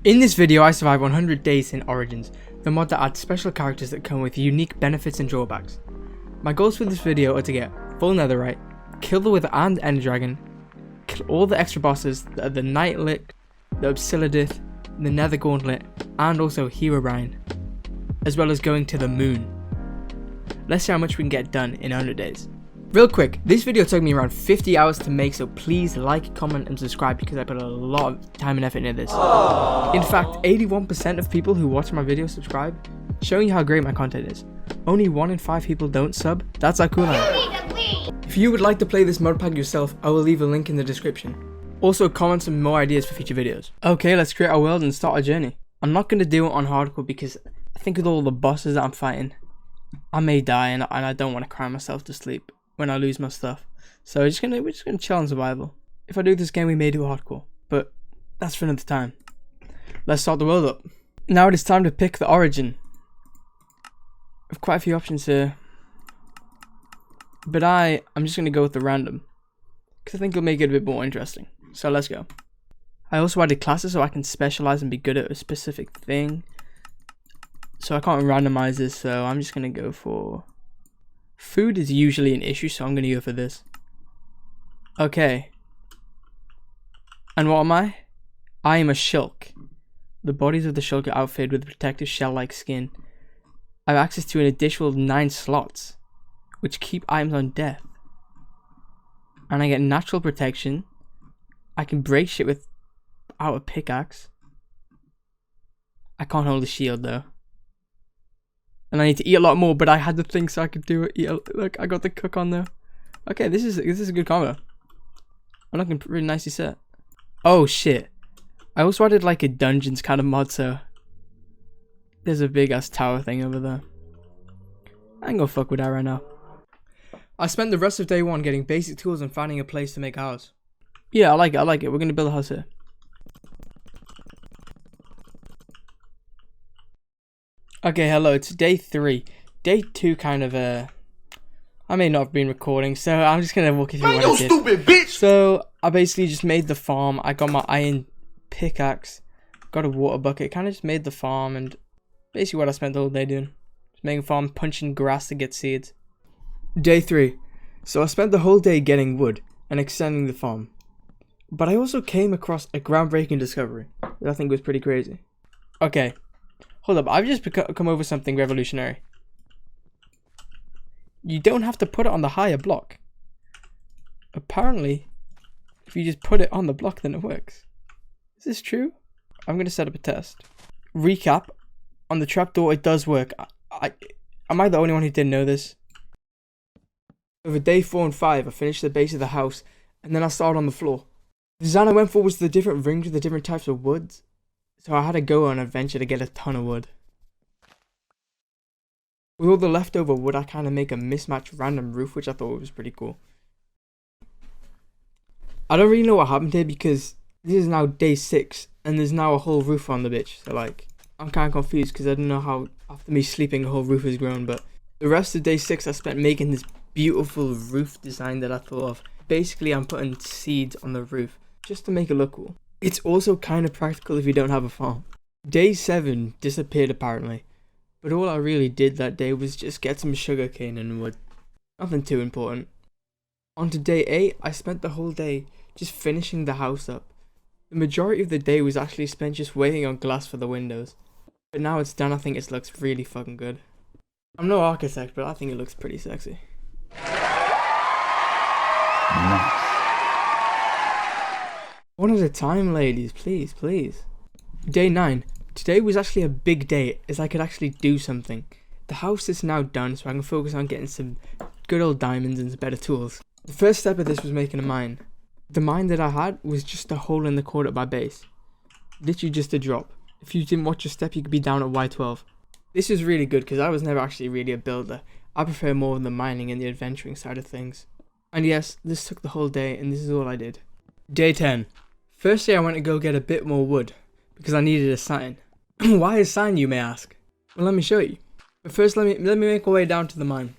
In this video, I survived 100 days in Origins, the mod that adds special characters that come with unique benefits and drawbacks. My goals for this video are to get full netherite, kill the Wither and Ender Dragon, kill all the extra bosses that are the Nightlick, the Obsiladith, the Nether Gauntlet, and also Herobrine, as well as going to the moon. Let's see how much we can get done in 100 days. Real quick, this video took me around 50 hours to make, so please like, comment and subscribe because I put a lot of time and effort into this. Aww. In fact, 81% of people who watch my videos subscribe, showing you how great my content is. Only 1 in 5 people don't sub, that's how cool I am. If you would like to play this mod pack yourself, I will leave a link in the description. Also comment some more ideas for future videos. Okay, let's create our world and start our journey. I'm not going to do it on hardcore because I think with all the bosses that I'm fighting, I may die and I don't want to cry myself to sleep when I lose my stuff. So we're just gonna chill on survival. If I do this game, we may do hardcore, but that's for another time. Let's start the world up. Now it is time to pick the origin. I have quite a few options here, but I'm just gonna go with the random because I think it'll make it a bit more interesting. So let's go. I also added classes so I can specialize and be good at a specific thing. So I can't randomize this, so I'm just gonna go for food is usually an issue, so I'm going to go for this. Okay. And what am I? I am a shulk. The bodies of the shulk are outfitted with protective shell-like skin. I have access to an additional 9 slots, which keep items on death. And I get natural protection. I can break shit without a pickaxe. I can't hold a shield though. And I need to eat a lot more, but I had the thing so I could do it. Look, I got the cook on there. Okay, this is a good combo. I'm looking pretty nicely set. Oh shit! I also added like a dungeons kind of mod, so there's a big ass tower thing over there. I ain't gonna fuck with that right now. I spent the rest of day 1 getting basic tools and finding a place to make a house. Yeah, I like it. We're gonna build a house here. Okay, hello, it's day 3. Day 2 kind of, I may not have been recording, so I'm just gonna walk you through what I did. Stupid bitch! So, I basically just made the farm. I got my iron pickaxe, got a water bucket, kind of just made the farm, and basically what I spent the whole day doing. Just making a farm, punching grass to get seeds. Day 3. So I spent the whole day getting wood and extending the farm. But I also came across a groundbreaking discovery that I think was pretty crazy. Okay. Hold up, I've just come over something revolutionary. You don't have to put it on the higher block. Apparently, if you just put it on the block, then it works. Is this true? I'm going to set up a test. Recap, on the trapdoor, it does work. Am I the only one who didn't know this? Over day 4 and 5, I finished the base of the house, and then I started on the floor. The design I went for was the different rings with the different types of woods. So I had to go on an adventure to get a ton of wood. With all the leftover wood, I kind of make a mismatched random roof, which I thought was pretty cool. I don't really know what happened here because this is now day 6 and there's now a whole roof on the bitch. So like, I'm kind of confused because I don't know how after me sleeping a whole roof has grown. But the rest of day 6 I spent making this beautiful roof design that I thought of. Basically, I'm putting seeds on the roof just to make it look cool. It's also kind of practical if you don't have a farm. Day 7 disappeared apparently, but all I really did that day was just get some sugarcane and wood. Nothing too important. On to day 8, I spent the whole day just finishing the house up. The majority of the day was actually spent just waiting on glass for the windows. But now it's done, I think it looks really fucking good. I'm no architect, but I think it looks pretty sexy. Nice. One at a time, ladies, please, please. Day 9. Today was actually a big day as I could actually do something. The house is now done, so I can focus on getting some good old diamonds and some better tools. The first step of this was making a mine. The mine that I had was just a hole in the corner of my base. Literally just a drop. If you didn't watch your step, you could be down at Y12. This was really good because I was never actually really a builder. I prefer more of the mining and the adventuring side of things. And yes, this took the whole day and this is all I did. Day 10. Firstly, I went to go get a bit more wood because I needed a sign. Why a sign, you may ask? Well, let me show you. But first, let me make our way down to the mine.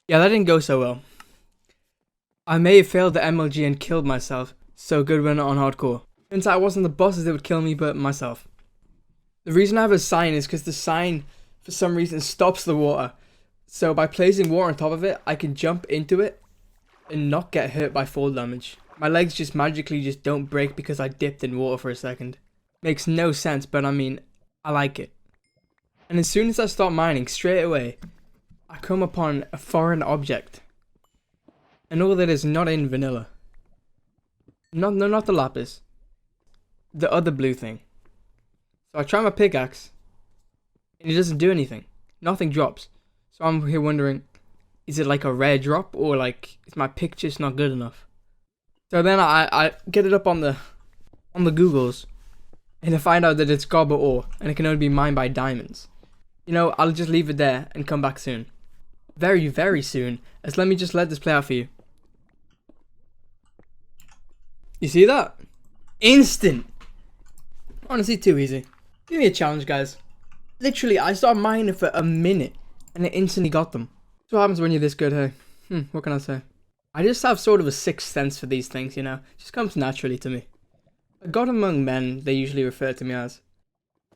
Yeah, that didn't go so well. I may have failed the MLG and killed myself, so good we're not on hardcore. Since I wasn't the bosses that would kill me, but myself. The reason I have a sign is because the sign, for some reason, stops the water. So by placing water on top of it, I can jump into it and not get hurt by fall damage. My legs just magically just don't break because I dipped in water for a second. Makes no sense, but I mean, I like it. And as soon as I start mining, straight away, I come upon a foreign object. And all that is not in vanilla. No, not the lapis. The other blue thing. So I try my pickaxe, and it doesn't do anything. Nothing drops. So I'm here wondering, is it like a rare drop, or like, is my pick just not good enough? So then I get it up on the Googles, and I find out that it's gobber ore, and it can only be mined by diamonds. You know, I'll just leave it there and come back soon. Very, very soon. Let me just let this play out for you. You see that? Instant! Honestly, too easy. Give me a challenge, guys. Literally, I started mining for a minute, and it instantly got them. That's what happens when you're this good, hey? What can I say? I just have sort of a sixth sense for these things, you know? It just comes naturally to me. A god among men, they usually refer to me as.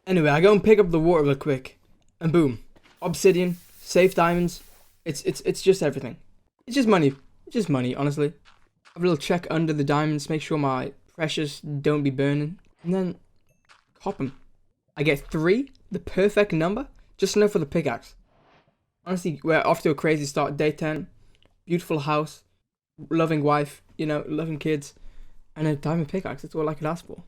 Anyway, I go and pick up the water real quick. And boom. Obsidian, safe diamonds. It's just everything. It's just money. It's just money, honestly. Have a little check under the diamonds, make sure my precious don't be burning. And then, cop them. I get 3, the perfect number, just enough for the pickaxe. Honestly, we're off to a crazy start. Day 10, beautiful house, loving wife, you know, loving kids, and a diamond pickaxe. That's all I could ask for.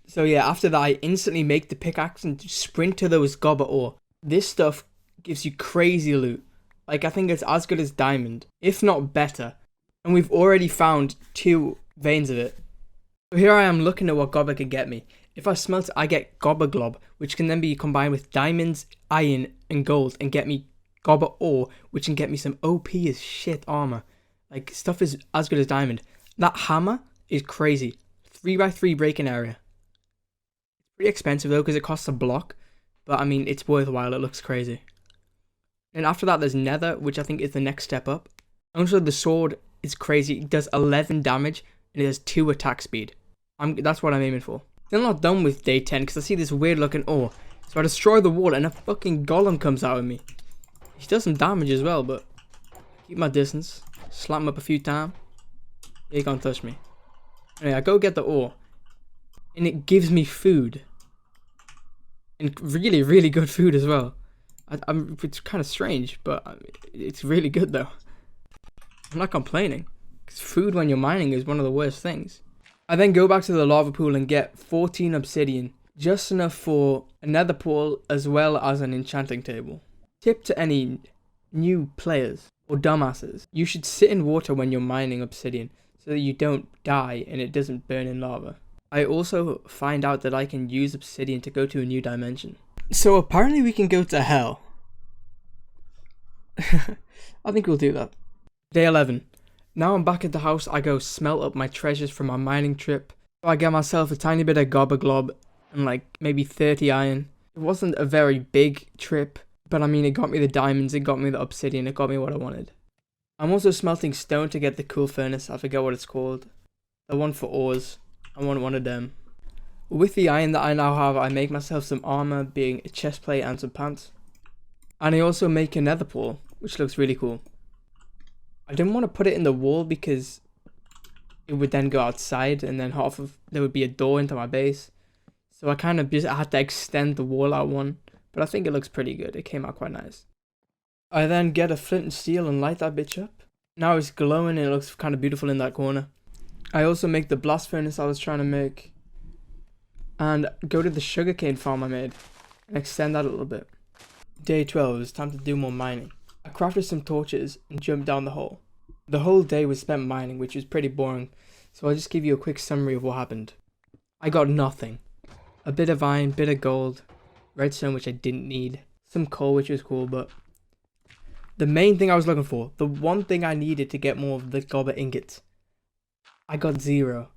So yeah, after that, I instantly make the pickaxe and sprint to those gobber ore. This stuff gives you crazy loot. Like, I think it's as good as diamond, if not better. And we've already found 2 veins of it. So here I am looking at what gobber could get me. If I smelt it, I get gobber glob, which can then be combined with diamonds, iron, and gold, and get me gobber ore, which can get me some OP as shit armor. Like, stuff is as good as diamond. That hammer is crazy. 3x3 breaking area. It's pretty expensive though, because it costs a block. But I mean, it's worthwhile. It looks crazy. And after that, there's nether, which I think is the next step up. Also, the sword is crazy. It does 11 damage, and it has 2 attack speed. That's what I'm aiming for. Still not done with day 10, because I see this weird looking ore. So I destroy the wall, and a fucking golem comes out of me. He does some damage as well, but keep my distance. Slap him up a few times. He can't touch me. Anyway, I go get the ore, and it gives me food. And really, really good food as well. It's kind of strange, but it's really good though. I'm not complaining, because food when you're mining is one of the worst things. I then go back to the lava pool and get 14 obsidian, just enough for a nether portal as well as an enchanting table. Tip to any new players or dumbasses: you should sit in water when you're mining obsidian so that you don't die and it doesn't burn in lava. I also find out that I can use obsidian to go to a new dimension. So apparently we can go to hell. I think we'll do that. Day 11. Now I'm back at the house. I go smelt up my treasures from my mining trip. So I get myself a tiny bit of gobber glob and like maybe 30 iron. It wasn't a very big trip, but I mean, it got me the diamonds, it got me the obsidian, it got me what I wanted. I'm also smelting stone to get the cool furnace. I forget what it's called. The one for ores. I want one of them. With the iron that I now have, I make myself some armor, being a chest plate and some pants. And I also make a nether portal, which looks really cool. I didn't want to put it in the wall because it would then go outside, and then there would be a door into my base. So I kind of just had to extend the wall out one, but I think it looks pretty good. It came out quite nice. I then get a flint and steel and light that bitch up. Now it's glowing and it looks kind of beautiful in that corner. I also make the blast furnace I was trying to make, and go to the sugarcane farm I made and extend that a little bit. Day 12, it's time to do more mining. I crafted some torches and jumped down the hole. The whole day was spent mining, which was pretty boring, so I'll just give you a quick summary of what happened. I got nothing. A bit of iron, bit of gold, redstone which I didn't need, some coal which was cool, but the main thing I was looking for, the one thing I needed to get more of the gobber ingots, I got 0.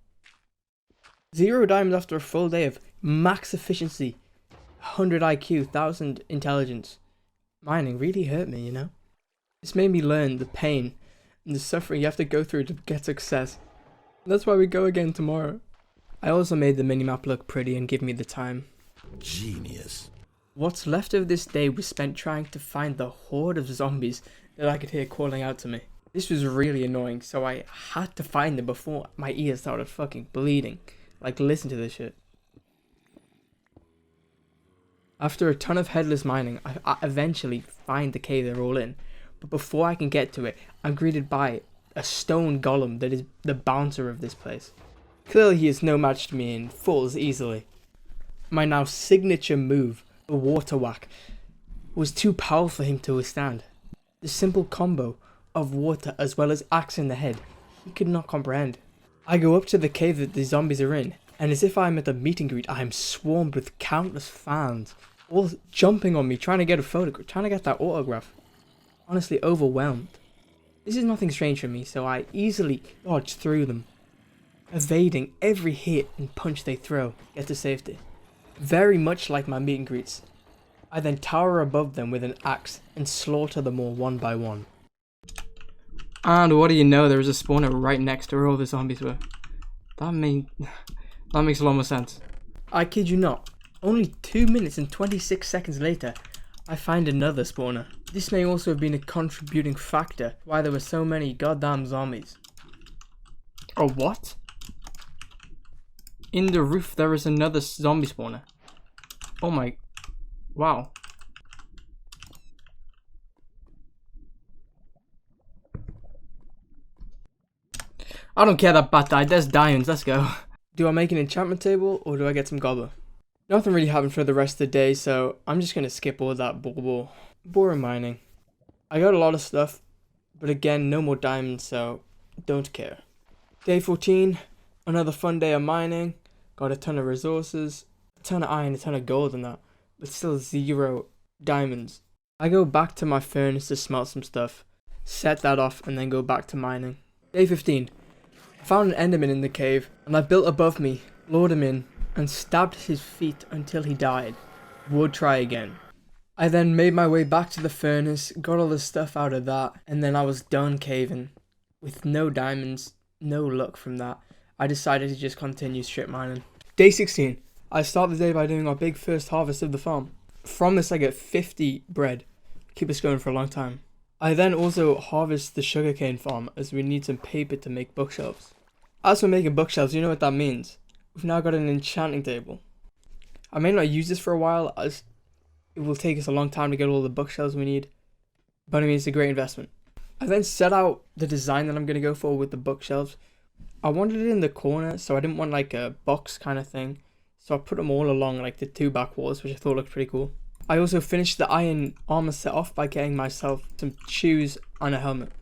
0 diamonds after a full day of max efficiency, 100 IQ, 1000 intelligence. Mining really hurt me, you know? This made me learn the pain and the suffering you have to go through to get success. And that's why we go again tomorrow. I also made the minimap look pretty and give me the time. Genius. What's left of this day was spent trying to find the horde of zombies that I could hear calling out to me. This was really annoying, so I had to find them before my ears started fucking bleeding. Like, listen to this shit. After a ton of headless mining, I eventually find the cave they're all in. But before I can get to it, I'm greeted by a stone golem that is the bouncer of this place. Clearly he is no match to me and falls easily. My now signature move, the water whack, was too powerful for him to withstand. The simple combo of water as well as axe in the head, he could not comprehend. I go up to the cave that the zombies are in, and as if I'm at a meet and greet, I am swarmed with countless fans, all jumping on me, trying to get a photograph, trying to get that autograph. Honestly overwhelmed. This is nothing strange for me, so I easily dodge through them, evading every hit and punch they throw, get to safety. Very much like my meet and greets. I then tower above them with an axe and slaughter them all one by one. And what do you know, there was a spawner right next to where all the zombies were. That makes a lot more sense. I kid you not, only 2 minutes and 26 seconds later, I find another spawner. This may also have been a contributing factor why there were so many goddamn zombies. Oh, what? In the roof there is another zombie spawner. Oh my... Wow. I don't care that bat died, there's diamonds, let's go. Do I make an enchantment table or do I get some gobbler? Nothing really happened for the rest of the day, so I'm just gonna skip all that boring mining. I got a lot of stuff, but again, no more diamonds, so don't care. Day 14, another fun day of mining. Got a ton of resources, a ton of iron, a ton of gold and that, but still 0 diamonds. I go back to my furnace to smelt some stuff, set that off, and then go back to mining. Day 15. I found an enderman in the cave, and I built above me, lured him in, and stabbed his feet until he died. Would try again. I then made my way back to the furnace, got all the stuff out of that, and then I was done caving. With no diamonds, no luck from that, I decided to just continue strip mining. Day 16. I start the day by doing our big first harvest of the farm. From this I get 50 bread. Keep us going for a long time. I then also harvest the sugarcane farm as we need some paper to make bookshelves. As for making bookshelves, you know what that means. We've now got an enchanting table. I may not use this for a while as it will take us a long time to get all the bookshelves we need, but I mean it's a great investment. I then set out the design that I'm going to go for with the bookshelves. I wanted it in the corner, so I didn't want like a box kind of thing, so I put them all along like the 2 back walls, which I thought looked pretty cool. I also finished the iron armor set off by getting myself some shoes and a helmet.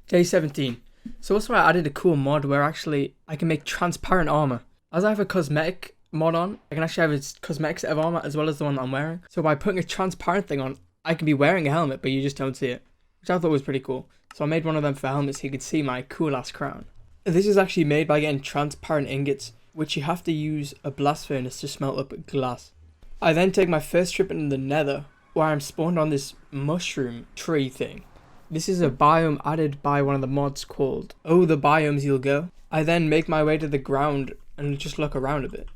Day 17. So also I added a cool mod where actually I can make transparent armor. As I have a cosmetic mod on, I can actually have a cosmetic set of armor as well as the one that I'm wearing. So by putting a transparent thing on, I can be wearing a helmet but you just don't see it, which I thought was pretty cool. So I made one of them for helmets so you could see my cool ass crown. This is actually made by getting transparent ingots, which you have to use a blast furnace to smelt up glass. I then take my first trip into the nether, where I'm spawned on this mushroom tree thing. This is a biome added by one of the mods called Oh the Biomes You'll Go. I then make my way to the ground and just look around a bit.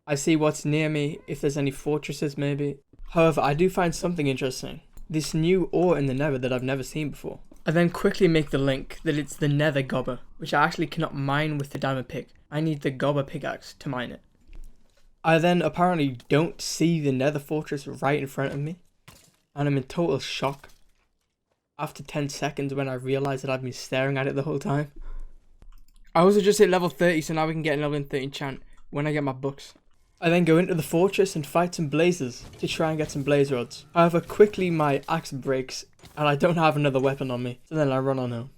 I see what's near me, if there's any fortresses maybe. However, I do find something interesting. This new ore in the nether that I've never seen before. I then quickly make the link that it's the nether gobber, which I actually cannot mine with the diamond pick. I need the gobber pickaxe to mine it. I then apparently don't see the nether fortress right in front of me, and I'm in total shock after 10 seconds when I realise that I've been staring at it the whole time. I also just hit level 30, so now we can get a level 30 enchant when I get my books. I then go into the fortress and fight some blazers to try and get some blaze rods. However, quickly my axe breaks and I don't have another weapon on me, so then I run on home.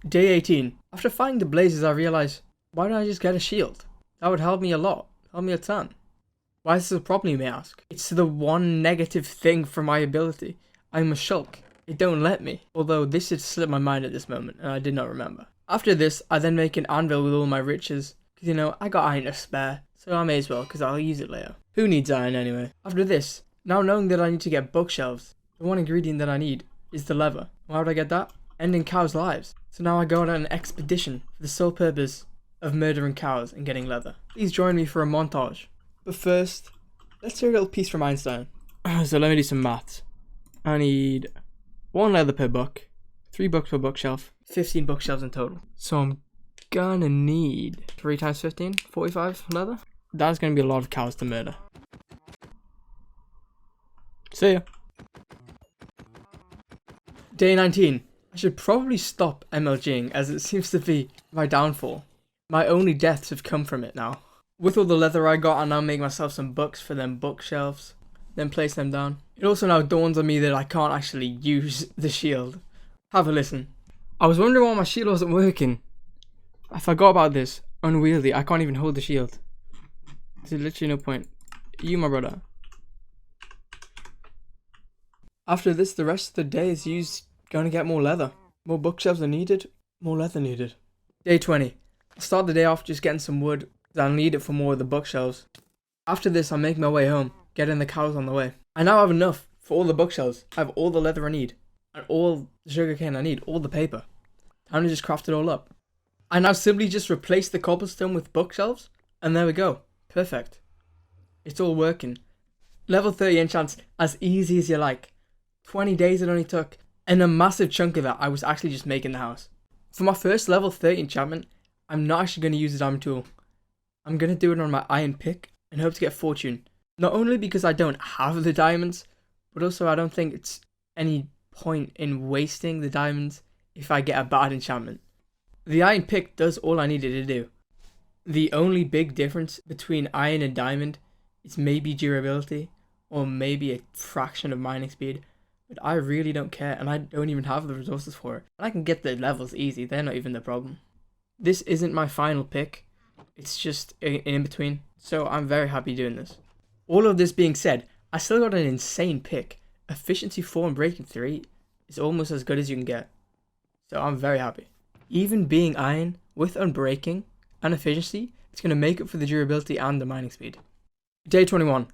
Day 18. After fighting the blazers, I realise, why don't I just get a shield? That would help me a lot. Help me a ton. Why is this a problem, you may ask? It's the one negative thing for my ability. I'm a shulk. It don't let me. Although this had slipped my mind at this moment and I did not remember. After this, I then make an anvil with all my riches. Because you know, I got iron to spare. So I may as well, because I'll use it later. Who needs iron anyway? After this, now knowing that I need to get bookshelves, the one ingredient that I need is the leather. Why would I get that? Ending cows' lives. So now I go on an expedition for the sole purpose of murdering cows and getting leather. Please join me for a montage. But first, let's hear a little piece from Einstein. So let me do some maths. I need 1 leather per book, 3 books per bookshelf, 15 bookshelves in total. So I'm gonna need 3 times 15, 45 leather. That's gonna be a lot of cows to murder. See ya. Day 19. I should probably stop MLGing as it seems to be my downfall. My only deaths have come from it now. With all the leather I got, I now make myself some books for them bookshelves, then place them down. It also now dawns on me that I can't actually use the shield. Have a listen. I was wondering why my shield wasn't working. I forgot about this. Unwieldy, I can't even hold the shield. There's literally no point. You, my brother. After this, the rest of the day is used going to get more leather. More bookshelves are needed, more leather needed. Day 20. I'll start the day off just getting some wood, as I'll need it for more of the bookshelves. After this, I'll make my way home, getting the cows on the way. I now have enough for all the bookshelves. I have all the leather I need, and all the sugarcane I need, all the paper. Time to just craft it all up. I now simply just replace the cobblestone with bookshelves, and there we go. Perfect. It's all working. Level 30 enchants as easy as you like. 20 days it only took, and a massive chunk of that I was actually just making the house. For my first level 30 enchantment, I'm not actually going to use the diamond tool. I'm going to do it on my iron pick and hope to get fortune. Not only because I don't have the diamonds, but also I don't think it's any point in wasting the diamonds if I get a bad enchantment. The iron pick does all I needed to do. The only big difference between iron and diamond is maybe durability or maybe a fraction of mining speed. But I really don't care, and I don't even have the resources for it. And I can get the levels easy, they're not even the problem. This isn't my final pick, it's just an in-between, so I'm very happy doing this. All of this being said, I still got an insane pick. Efficiency 4 and breaking 3 is almost as good as you can get. So I'm very happy. Even being iron, with unbreaking and efficiency, it's going to make up for the durability and the mining speed. Day 21.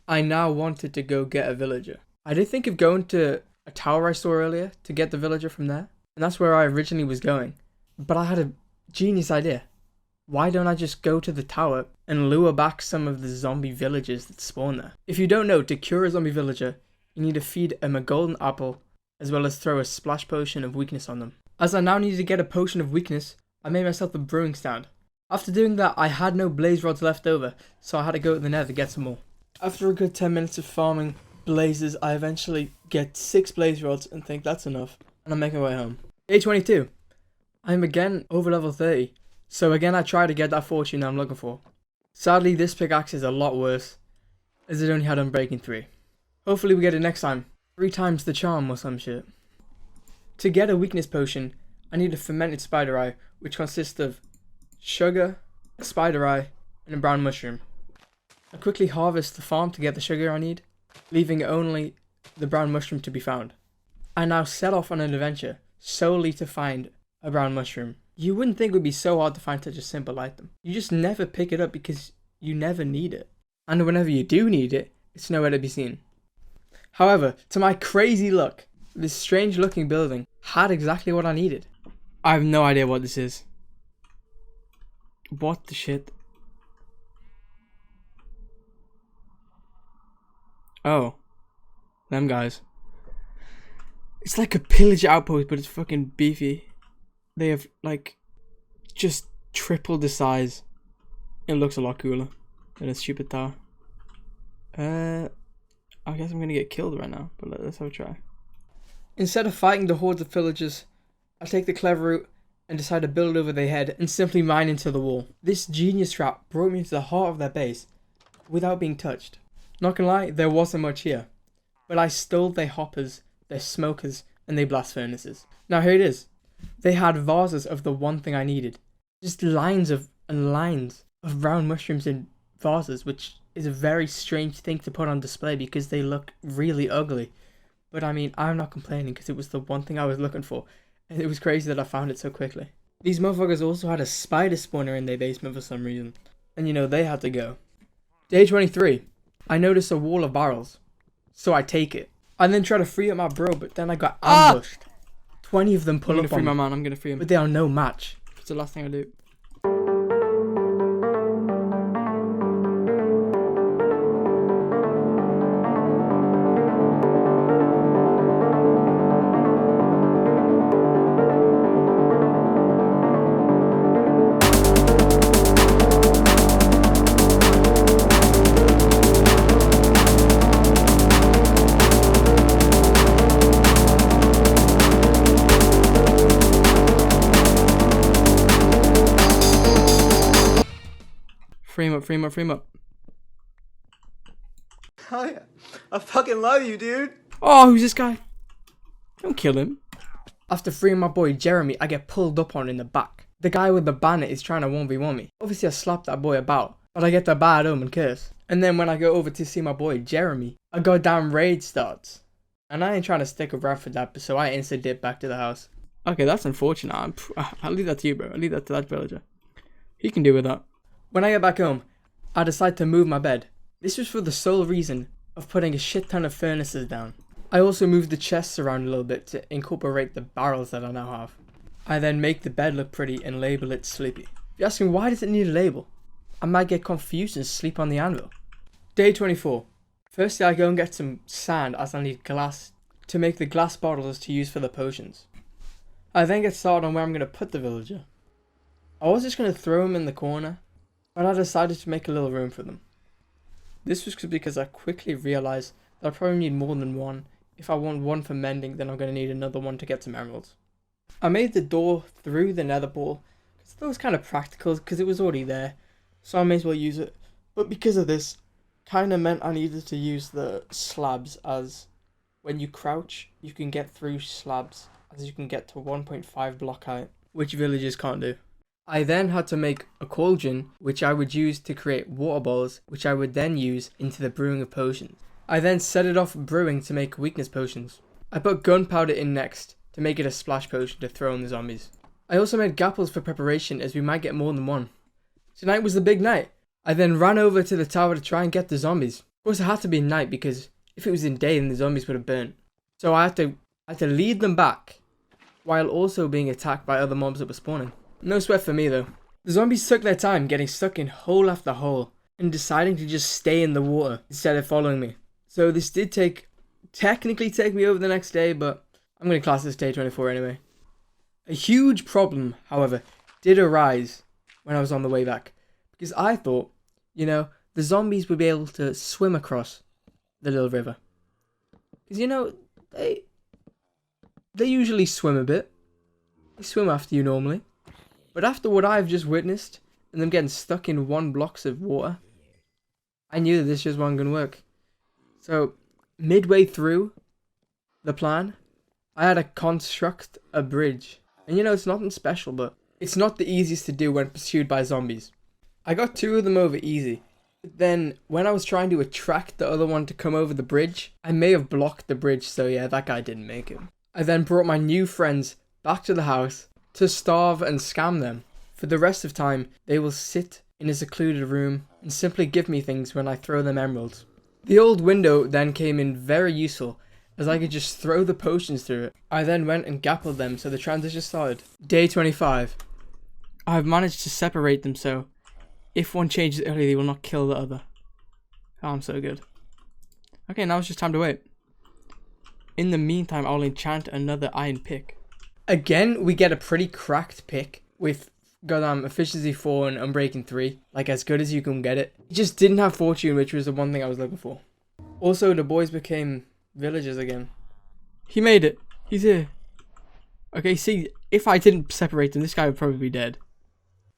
I now wanted to go get a villager. I did think of going to a tower I saw earlier to get the villager from there, and that's where I originally was going. But I had a genius idea. Why don't I just go to the tower and lure back some of the zombie villagers that spawn there? If you don't know, to cure a zombie villager, you need to feed them a golden apple, as well as throw a splash potion of weakness on them. As I now needed to get a potion of weakness, I made myself a brewing stand. After doing that, I had no blaze rods left over, so I had to go to the nether to get some more. After a good 10 minutes of farming blazes, I eventually get 6 blaze rods and think that's enough, and I make my way home. Day 22. I'm again over level 30, so again I try to get that fortune that I'm looking for. Sadly, this pickaxe is a lot worse, as it only had unbreaking 3. Hopefully we get it next time. 3 times the charm or some shit. To get a weakness potion, I need a fermented spider eye, which consists of sugar, a spider eye, and a brown mushroom. I quickly harvest the farm to get the sugar I need, leaving only the brown mushroom to be found. I now set off on an adventure solely to find a brown mushroom. You wouldn't think it would be so hard to find such a simple item. You just never pick it up because you never need it. And whenever you do need it, it's nowhere to be seen. However, to my crazy luck, this strange looking building had exactly what I needed. I have no idea what this is. What the shit? Oh, them guys. It's like a pillage outpost, but it's fucking beefy. They have, like, just tripled the size. It looks a lot cooler than a stupid tower. I guess I'm gonna get killed right now, but let's have a try. Instead of fighting the hordes of villagers, I take the clever route and decide to build over their head and simply mine into the wall. This genius trap brought me into the heart of their base without being touched. Not gonna lie, there wasn't much here, but I stole their hoppers, their smokers, and their blast furnaces. Now here it is. They had vases of the one thing I needed. Just lines and lines of brown mushrooms in vases, which is a very strange thing to put on display because they look really ugly. But I mean, I'm not complaining because it was the one thing I was looking for, and it was crazy that I found it so quickly. These motherfuckers also had a spider spawner in their basement for some reason, and you know, they had to go. Day 23. I notice a wall of barrels, so I take it. I then try to free up my bro, but then I got ambushed. 20 of them pull up on me. I'm gonna free my man, I'm gonna free him. But they are no match. It's the last thing I do. free him up, free him up, free him up. Hell yeah. I fucking love you, dude. Oh, who's this guy? Don't kill him. After freeing my boy Jeremy, I get pulled up on in the back. The guy with the banner is trying to 1v1 me. Obviously I slapped that boy about, but I get the bad omen curse. And then when I go over to see my boy Jeremy, a goddamn raid starts. And I ain't trying to stick around for that, so I instantly dip back to the house. Okay, that's unfortunate. I'll leave that to you, bro. I'll leave that to that villager. He can deal with that. When I get back home, I decide to move my bed. This was for the sole reason of putting a shit ton of furnaces down. I also moved the chests around a little bit to incorporate the barrels that I now have. I then make the bed look pretty and label it Sleepy. If you're asking why does it need a label, I might get confused and sleep on the anvil. Day 24. Firstly, I go and get some sand as I need glass to make the glass bottles to use for the potions. I then get started on where I'm going to put the villager. I was just going to throw them in the corner, but I decided to make a little room for them. This was because I quickly realised that I probably need more than one. If I want one for mending, then I'm going to need another one to get some emeralds. I made the door through the nether ball, because that was kind of practical because it was already there, so I may as well use it. But because of this, kind of meant I needed to use the slabs, as when you crouch, you can get through slabs, as you can get to 1.5 block height, which villagers can't do. I then had to make a cauldron, which I would use to create water balls, which I would then use into the brewing of potions. I then set it off brewing to make weakness potions. I put gunpowder in next, to make it a splash potion to throw on the zombies. I also made gapples for preparation, as we might get more than one. Tonight was the big night. I then ran over to the tower to try and get the zombies. Of course it had to be night, because if it was in day then the zombies would have burnt. So I had to lead them back, while also being attacked by other mobs that were spawning. No sweat for me though. The zombies took their time getting stuck in hole after hole, and deciding to just stay in the water instead of following me. So this did technically take me over the next day, but I'm going to class this day 24 anyway. A huge problem, however, did arise when I was on the way back. Because I thought, the zombies would be able to swim across the little river. Because, they usually swim a bit. They swim after you normally. But after what I've just witnessed, and them getting stuck in 1 blocks of water, I knew that this just wasn't going to work. So, midway through the plan, I had to construct a bridge. And it's nothing special, but it's not the easiest to do when pursued by zombies. I got 2 of them over easy. But then, when I was trying to attract the other one to come over the bridge, I may have blocked the bridge, so yeah, that guy didn't make it. I then brought my new friends back to the house to starve and scam them. For the rest of time, they will sit in a secluded room and simply give me things when I throw them emeralds. The old window then came in very useful, as I could just throw the potions through it. I then went and gappled them, so the transition started. Day 25. I've managed to separate them so if one changes early, they will not kill the other. Oh, I'm so good. Okay, now it's just time to wait. In the meantime, I'll enchant another iron pick. Again, we get a pretty cracked pick with goddamn efficiency 4 and unbreaking 3. Like, as good as you can get it. It just didn't have fortune, which was the one thing I was looking for. Also, the boys became villagers again. He made it. He's here. Okay, see, if I didn't separate them, this guy would probably be dead.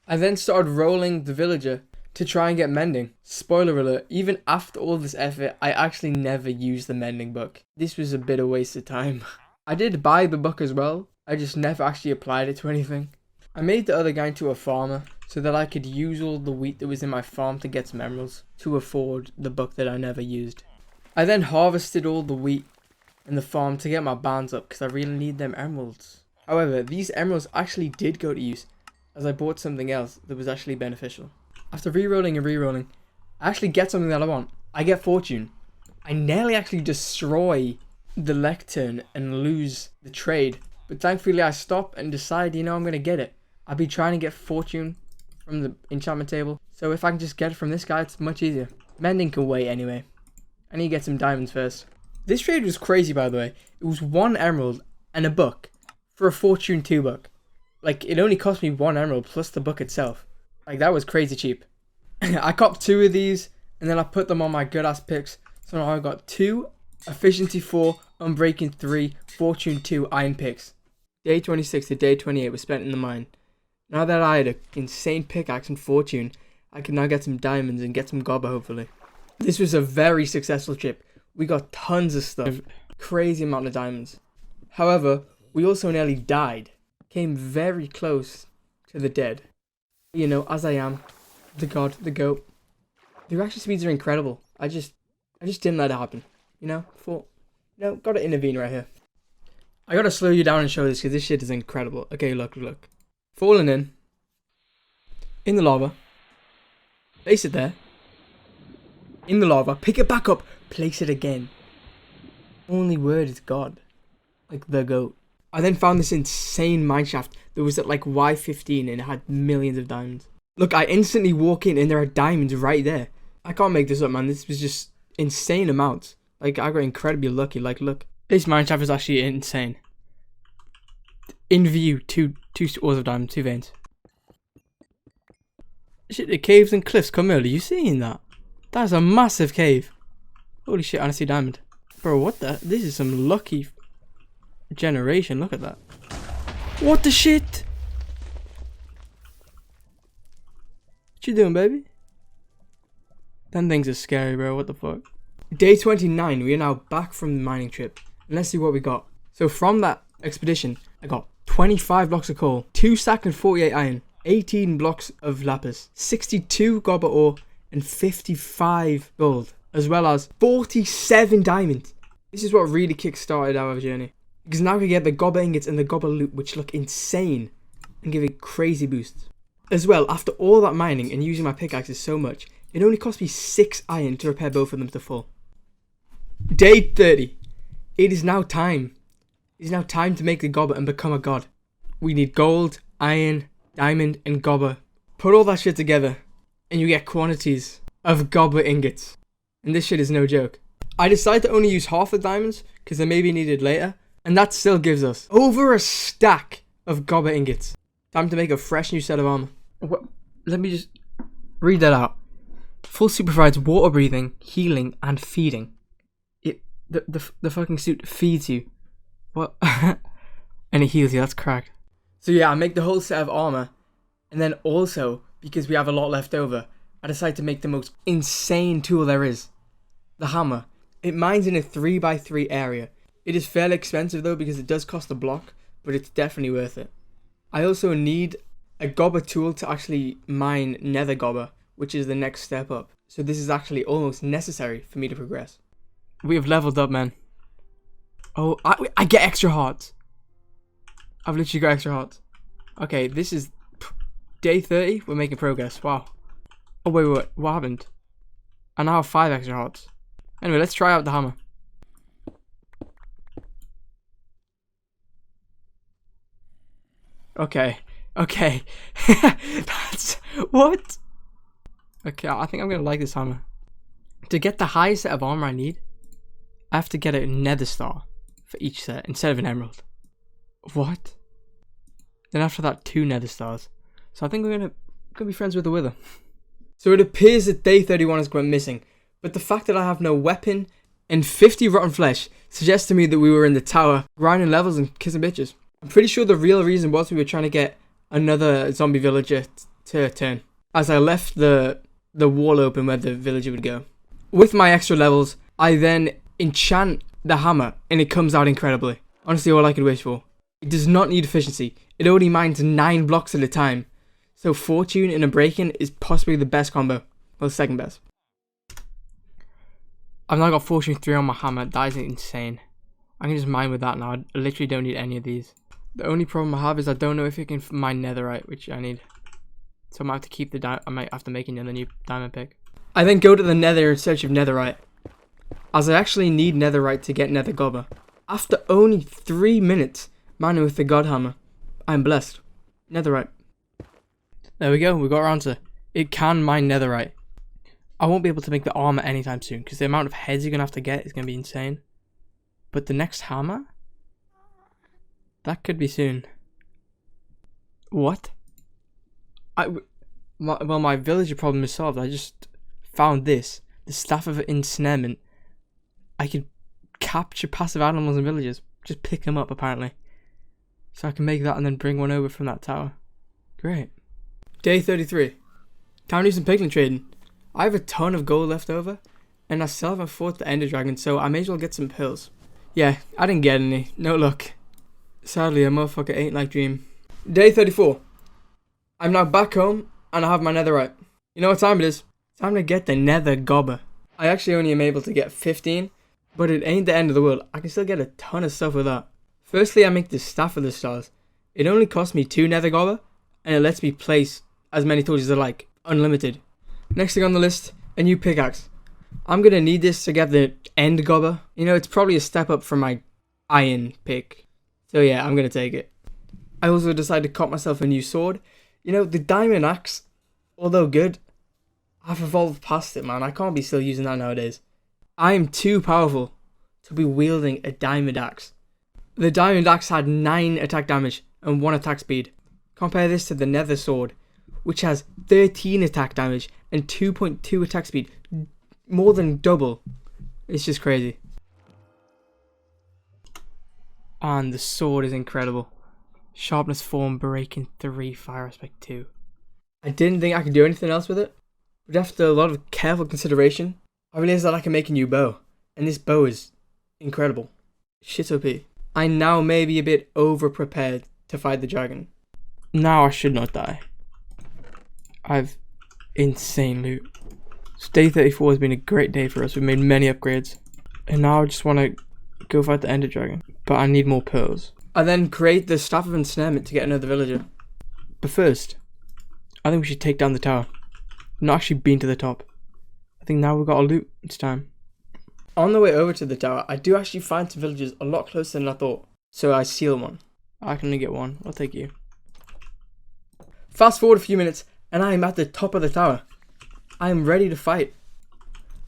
I then started rolling the villager to try and get mending. Spoiler alert, even after all this effort, I actually never used the mending book. This was a bit of a waste of time. I did buy the book as well. I just never actually applied it to anything. I made the other guy into a farmer so that I could use all the wheat that was in my farm to get some emeralds to afford the book that I never used. I then harvested all the wheat in the farm to get my barns up because I really need them emeralds. However, these emeralds actually did go to use as I bought something else that was actually beneficial. After re-rolling and re-rolling, I actually get something that I want. I get fortune. I nearly actually destroy the lectern and lose the trade. But thankfully I stop and decide, I'm going to get it. I'll be trying to get fortune from the enchantment table. So if I can just get it from this guy, it's much easier. Mending can wait anyway. I need to get some diamonds first. This trade was crazy, by the way. It was 1 emerald and a book for a fortune 2 book. Like, it only cost me 1 emerald plus the book itself. Like, that was crazy cheap. I copped 2 of these and then I put them on my good ass picks. So now I got 2 efficiency 4, unbreaking 3, fortune 2 iron picks. Day 26 to day 28 was spent in the mine. Now that I had an insane pickaxe and fortune, I can now get some diamonds and get some gobber, hopefully. This was a very successful trip. We got tons of stuff. Crazy amount of diamonds. However, we also nearly died. Came very close to the dead. You know, as I am. The god, the goat. The reaction speeds are incredible. I just didn't let it happen. You know, thought, you know, gotta intervene right here. I gotta slow you down and show this because this shit is incredible. Okay, look. Falling in the lava. Place it there. In the lava. Pick it back up. Place it again. Only word is God. Like the goat. I then found this insane mineshaft that was at like Y15 and it had millions of diamonds. Look, I instantly walk in and there are diamonds right there. I can't make this up, man. This was just insane amounts. Like, I got incredibly lucky. Like, look. This mineshaft is actually insane. In view, two ores of diamond, 2 veins. Shit, the caves and cliffs come early. You seeing that? That's a massive cave. Holy shit, I see diamond. Bro, what the? This is some lucky generation. Look at that. What the shit? What you doing, baby? Them things are scary, bro. What the fuck? Day 29. We are now back from the mining trip. And let's see what we got. So from that expedition, I got 25 blocks of coal, 2 stack and 48 iron, 18 blocks of lapis, 62 gobber ore, and 55 gold, as well as 47 diamonds. This is what really kick-started our journey. Because now we can get the gobber ingots and the gobber loot, which look insane and give a crazy boost. As well, after all that mining and using my pickaxes so much, it only cost me 6 iron to repair both of them to full. Day 30. It is now time. It is now time to make the gobber and become a god. We need gold, iron, diamond, and gobber. Put all that shit together, and you get quantities of gobber ingots. And this shit is no joke. I decided to only use half the diamonds, because they may be needed later, and that still gives us over a stack of gobber ingots. Time to make a fresh new set of armor. What? Let me just read that out. Full suit provides water breathing, healing, and feeding. The fucking suit feeds you. What? And it heals you. That's cracked. So yeah, I make the whole set of armor, and then also because we have a lot left over, I decide to make the most insane tool there is, the hammer. It mines in a 3x3 area. It is fairly expensive though because it does cost a block, but it's definitely worth it. I also need a gobber tool to actually mine nether gobber, which is the next step up. So this is actually almost necessary for me to progress. We have leveled up, man. Oh, I get extra hearts. I've literally got extra hearts. Okay, this is day 30. We're making progress. Wow. Oh, wait. What happened? I now have 5 extra hearts. Anyway, let's try out the hammer. Okay. That's... What? Okay, I think I'm going to like this hammer. To get the highest set of armor I need, I have to get a nether star for each set instead of an emerald. What? Then after that, 2 nether stars. So I think we're gonna be friends with the wither. So it appears that day 31 has gone missing, but the fact that I have no weapon and 50 rotten flesh suggests to me that we were in the tower grinding levels and kissing bitches. I'm pretty sure the real reason was we were trying to get another zombie villager to turn, as I left the wall open where the villager would go. With my extra levels, I then enchant the hammer and it comes out incredibly. Honestly, all I could wish for. It does not need efficiency. It only mines 9 blocks at a time. So fortune and a break-in is possibly the best combo. Well, the second best. I've now got fortune 3 on my hammer. That is insane. I can just mine with that now. I literally don't need any of these. The only problem I have is I don't know if you can mine netherite, which I need. So I might have to keep I might have to make another new diamond pick. I then go to the nether in search of netherite, as I actually need netherite to get nether gobber. After only 3 minutes mining with the god hammer, I'm blessed. Netherite. There we go, we got our answer. It can mine netherite. I won't be able to make the armor anytime soon because the amount of heads you're going to have to get is going to be insane. But the next hammer? That could be soon. What? Well, my villager problem is solved. I just found this. The staff of ensnarement. I can capture passive animals in villages. Just pick them up, apparently. So I can make that and then bring one over from that tower. Great. Day 33. Time to do some piglet trading. I have a ton of gold left over, and I still haven't fought the ender dragon, so I may as well get some pills. Yeah, I didn't get any. No luck. Sadly, a motherfucker ain't like dream. Day 34. I'm now back home, and I have my netherite. You know what time it is? Time to get the nether gobber. I actually only am able to get 15, but it ain't the end of the world. I can still get a ton of stuff with that. Firstly, I make the staff of the stars. It only costs me 2 nether gobber, and it lets me place as many torches as I like. Unlimited. Next thing on the list, a new pickaxe. I'm gonna need this to get the end gobber. You know, it's probably a step up from my iron pick. So yeah, I'm gonna take it. I also decided to cut myself a new sword. You know, the diamond axe, although good, I've evolved past it, man. I can't be still using that nowadays. I am too powerful to be wielding a diamond axe. The diamond axe had 9 attack damage and 1 attack speed. Compare this to the nether sword, which has 13 attack damage and 2.2 attack speed. More than double. It's just crazy. And the sword is incredible. Sharpness 4 and breaking 3, fire aspect 2. I didn't think I could do anything else with it, but after a lot of careful consideration, I realized that I can make a new bow. And this bow is incredible. Shit OP. I now may be a bit over prepared to fight the dragon. Now I should not die. I've insane loot. So day 34 has been a great day for us. We've made many upgrades. And now I just want to go fight the ender dragon. But I need more pearls. I then create the staff of ensnarement to get another villager. But first, I think we should take down the tower. I've not actually been to the top. I think now we've got our loot. It's time. On the way over to the tower, I do actually find some villagers a lot closer than I thought. So I seal one. I can only get one. I'll take you. Fast forward a few minutes, and I am at the top of the tower. I am ready to fight.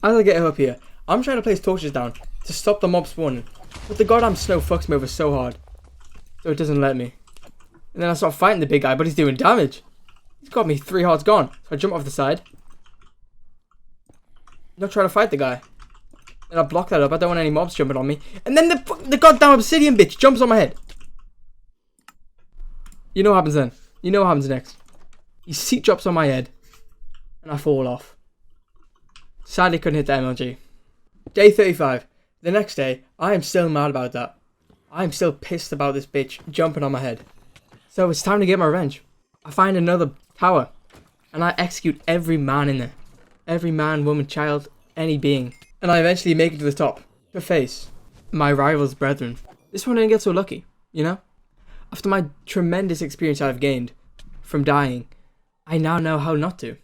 As I get up here, I'm trying to place torches down to stop the mob spawning. But the goddamn snow fucks me over so hard. So it doesn't let me. And then I start fighting the big guy, but he's doing damage. He's got me 3 hearts gone. So I jump off the side. Not trying to fight the guy. And I block that up. I don't want any mobs jumping on me. And then the goddamn obsidian bitch jumps on my head. You know what happens then. You know what happens next. He seat drops on my head. And I fall off. Sadly couldn't hit the MLG. Day 35. The next day, I am still mad about that. I am still pissed about this bitch jumping on my head. So it's time to get my revenge. I find another tower. And I execute every man in there. Every man, woman, child, any being. And I eventually make it to the top. To face my rival's brethren. This one didn't get so lucky, you know? After my tremendous experience I've gained from dying, I now know how not to.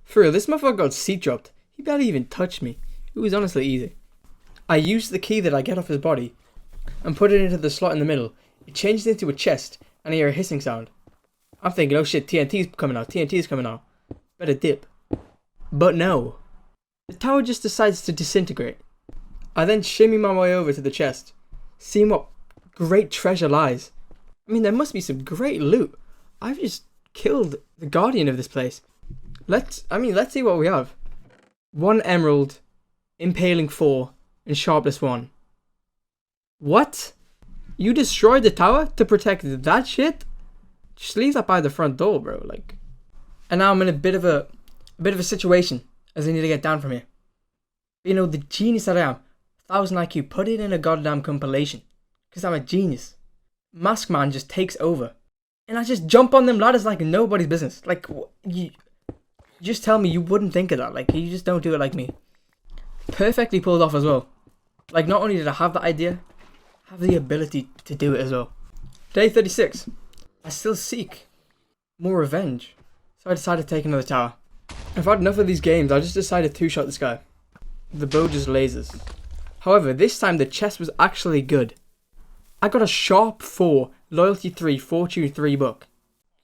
For real, this motherfucker got seat dropped. He barely even touched me. It was honestly easy. I used the key that I get off his body and put it into the slot in the middle. It changes into a chest and I hear a hissing sound. I'm thinking, oh shit, TNT's coming out, TNT's coming out. Better dip. But no. The tower just decides to disintegrate. I then shimmy my way over to the chest, seeing what great treasure lies. I mean, there must be some great loot. I've just killed the guardian of this place. Let's see what we have. 1 emerald, impaling 4, and sharpness 1. What? You destroyed the tower to protect that shit? Just leave that by the front door, bro. Like, and now I'm in a bit of a situation as I need to get down from here. You know, the genius that I am, 1000 IQ, put it in a goddamn compilation, cause I'm a genius. Mask Man just takes over, and I just jump on them ladders like nobody's business. Like, you just tell me you wouldn't think of that. Like, you just don't do it like me. Perfectly pulled off as well. Like, not only did I have that idea, I have the ability to do it as well. Day 36. I still seek more revenge, so I decided to take another tower. I've had enough of these games. I just decided to shot this guy. The bow just lasers. However, this time the chest was actually good. I got a sharp 4, loyalty 3, fortune 3 book.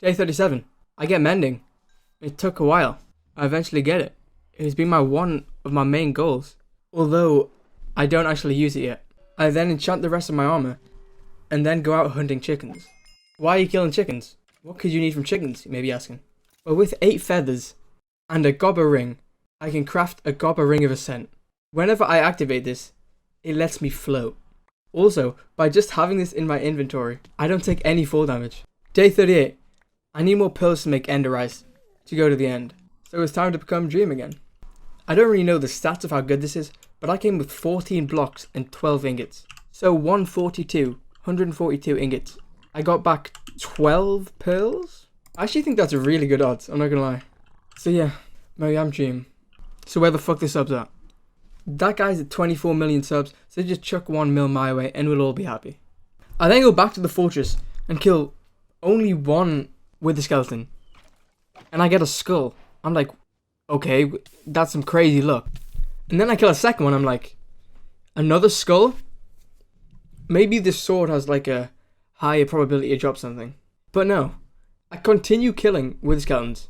Day 37. I get mending. It took a while. I eventually get it. It has been one of my main goals, although I don't actually use it yet. I then enchant the rest of my armor, and then go out hunting chickens. Why are you killing chickens? What could you need from chickens, you may be asking? Well, with 8 feathers and a gobber ring, I can craft a gobber ring of ascent. Whenever I activate this, it lets me float. Also, by just having this in my inventory, I don't take any fall damage. Day 38. I need more pills to make ender ice to go to the end. So it's time to become Dream again. I don't really know the stats of how good this is, but I came with 14 blocks and 12 ingots. So 142 ingots. I got back 12 pearls? I actually think that's a really good odds, I'm not gonna lie. So yeah, maybe I'm Dream. So where the fuck the subs at? That guy's at 24 million subs, so just chuck 1 mil my way and we'll all be happy. I then go back to the fortress and kill only one with the skeleton. And I get a skull. I'm like, okay, that's some crazy luck. And then I kill a second one, I'm like, another skull? Maybe this sword has like a higher probability to drop something. But no, I continue killing with skeletons.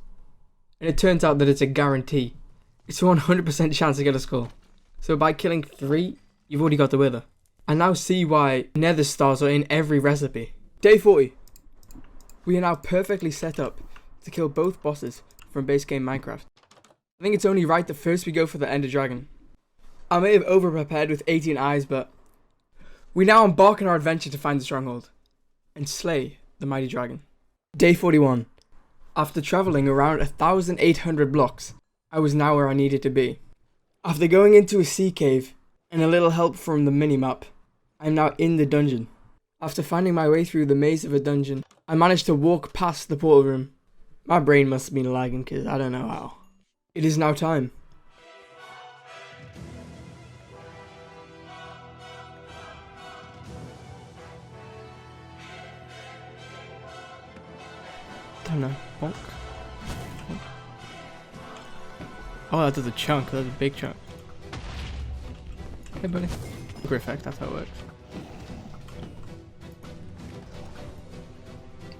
And it turns out that it's a guarantee. It's a 100% chance to get a skull. So by killing 3, you've already got the wither. I now see why nether stars are in every recipe. Day 40. We are now perfectly set up to kill both bosses from base game Minecraft. I think it's only right that first we go for the Ender Dragon. I may have over-prepared with 18 eyes, but we now embark on our adventure to find the stronghold and slay the mighty dragon. Day 41. After travelling around 1,800 blocks, I was now where I needed to be. After going into a sea cave and a little help from the minimap, I am now in the dungeon. After finding my way through the maze of a dungeon, I managed to walk past the portal room. My brain must have been lagging because I don't know how. It is now time. Don't know. Bonk. Bonk. Oh, that does a chunk. That's a big chunk. Hey, buddy. Poker effect. That's how it works.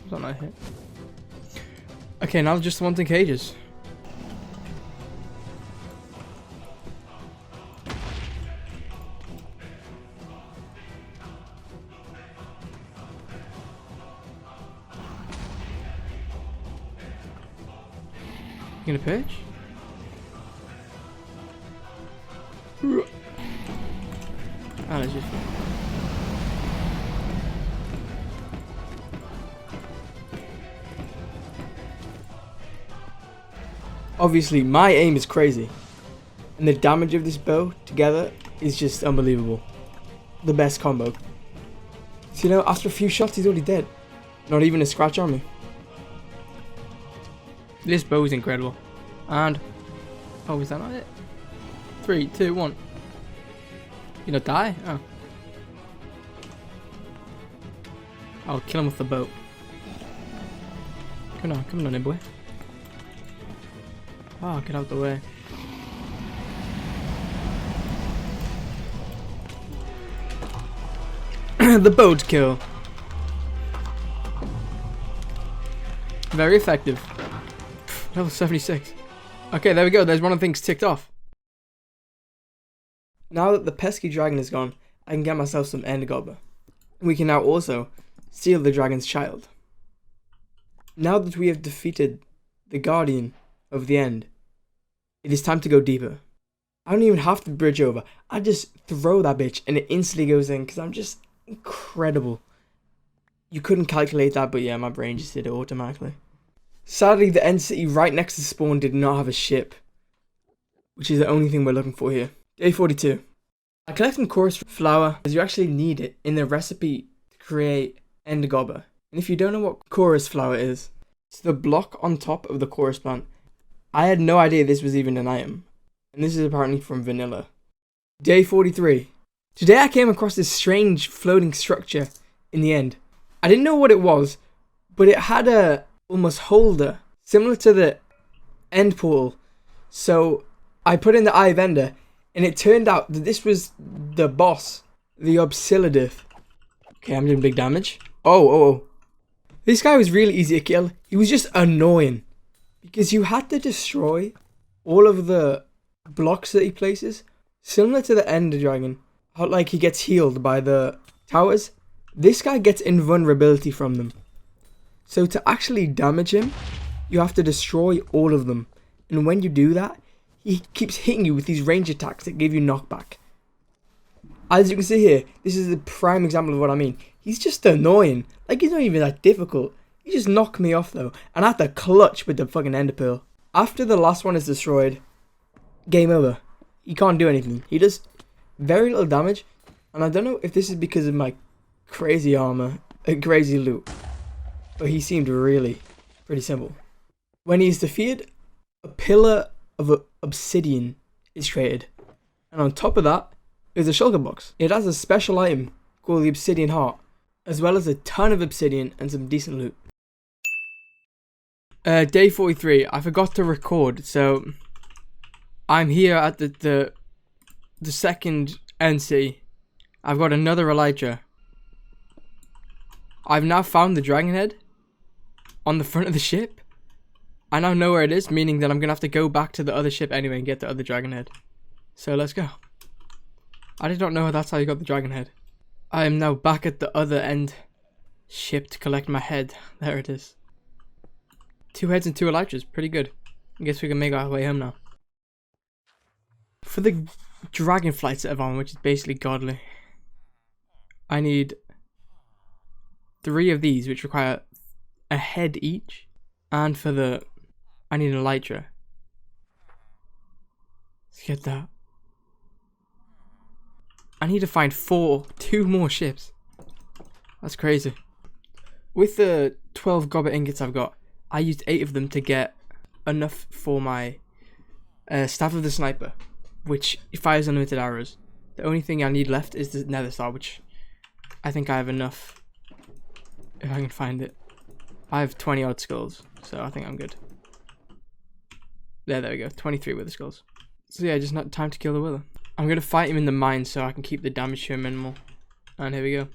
Was that not a hit? Okay, now just the ones in cages. You gonna pitch? Ah, that's just obviously, my aim is crazy, and the damage of this bow together is just unbelievable. The best combo. So, you know, after a few shots, he's already dead. Not even a scratch on me. This bow is incredible. And oh, is that not it? 3, 2, 1. You not die? Oh. I'll kill him with the boat. Come on in, boy. Oh, get out the way. The boat kill. Very effective. Level 76. Okay, there we go. There's one of the things ticked off. Now that the pesky dragon is gone, I can get myself some ender gobbler. We can now also steal the dragon's child. Now that we have defeated the guardian of the end, it is time to go deeper. I don't even have to bridge over. I just throw that bitch and it instantly goes in because I'm just incredible. You couldn't calculate that, but yeah, my brain just did it automatically. Sadly, the end city right next to spawn did not have a ship, which is the only thing we're looking for here. Day 42. I collect some chorus flower as you actually need it in the recipe to create ender gobbler. And if you don't know what chorus flower is, it's the block on top of the chorus plant. I had no idea this was even an item, and this is apparently from vanilla. Day 43. Today I came across this strange floating structure in the end. I didn't know what it was, but it had a almost holder similar to the end portal. So I put in the eye of ender, and it turned out that this was the boss, the Obsiladith. Okay, I'm doing big damage. Oh. This guy was really easy to kill. He was just annoying because you had to destroy all of the blocks that he places, similar to the Ender Dragon. How like he gets healed by the towers. This guy gets invulnerability from them. So to actually damage him, you have to destroy all of them. And when you do that, he keeps hitting you with these range attacks that give you knockback. As you can see here, this is a prime example of what I mean. He's just annoying. Like, he's not even that difficult. He just knocked me off though. And I had to clutch with the fucking ender pearl. After the last one is destroyed, game over. He can't do anything. He does very little damage, and I don't know if this is because of my crazy armor and crazy loot, but he seemed really pretty simple. When he is defeated, a pillar of obsidian is created, and on top of that is a shulker box. It has a special item called the obsidian heart, as well as a ton of obsidian and some decent loot. Day 43. I forgot to record, so I'm here at the second NC. I've got another elytra. I've now found the dragon head on the front of the ship. I now know where it is, meaning that I'm gonna have to go back to the other ship anyway and get the other dragon head. So let's go. I did not know that's how you got the dragon head. I am now back at the other end ship to collect my head. There it is. 2 heads and 2 elytras. Pretty good. I guess we can make our way home now. For the dragon flight set of armor, which is basically godly, I need 3 of these, which require a head each. And for the... I need an elytra. Let's get that. I need to find 2 more ships. That's crazy. With the 12 goblet ingots I've got, I used 8 of them to get enough for my staff of the sniper, which fires unlimited arrows. The only thing I need left is the nether star, which I think I have enough if I can find it. I have 20 odd skulls, so I think I'm good. There we go. 23 wither skulls. So yeah, just not time to kill the wither. I'm gonna fight him in the mine so I can keep the damage to him minimal. And here we go.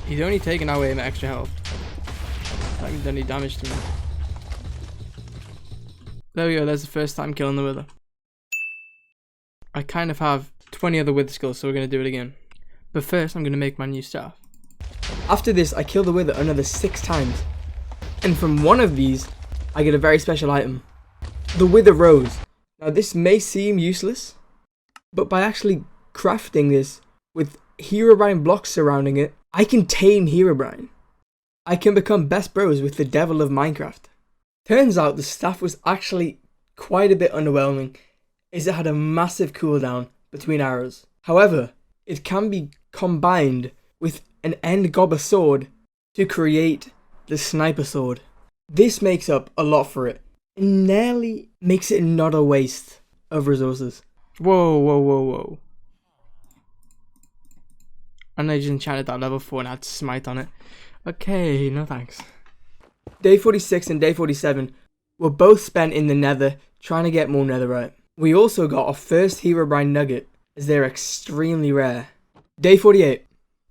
He's only taken away my extra health. I haven't done any damage to me. There we go, there's the first time killing the wither. I kind of have 20 other wither skulls, so we're going to do it again. But first, I'm going to make my new staff. After this, I kill the wither another 6 times. And from one of these, I get a very special item. The wither rose. Now this may seem useless, but by actually crafting this with Herobrine blocks surrounding it, I can tame Herobrine. I can become best bros with the devil of Minecraft. Turns out the staff was actually quite a bit underwhelming, as it had a massive cooldown between arrows. However, it can be combined with an end gobber sword to create the sniper sword. This makes up a lot for it. It nearly makes it not a waste of resources. Whoa, whoa, whoa, whoa. And I just enchanted that level 4 and had smite on it. Okay, no thanks. Day 46 and day 47 were both spent in the nether trying to get more netherite. We also got our first Herobrine nugget, as they're extremely rare. Day 48.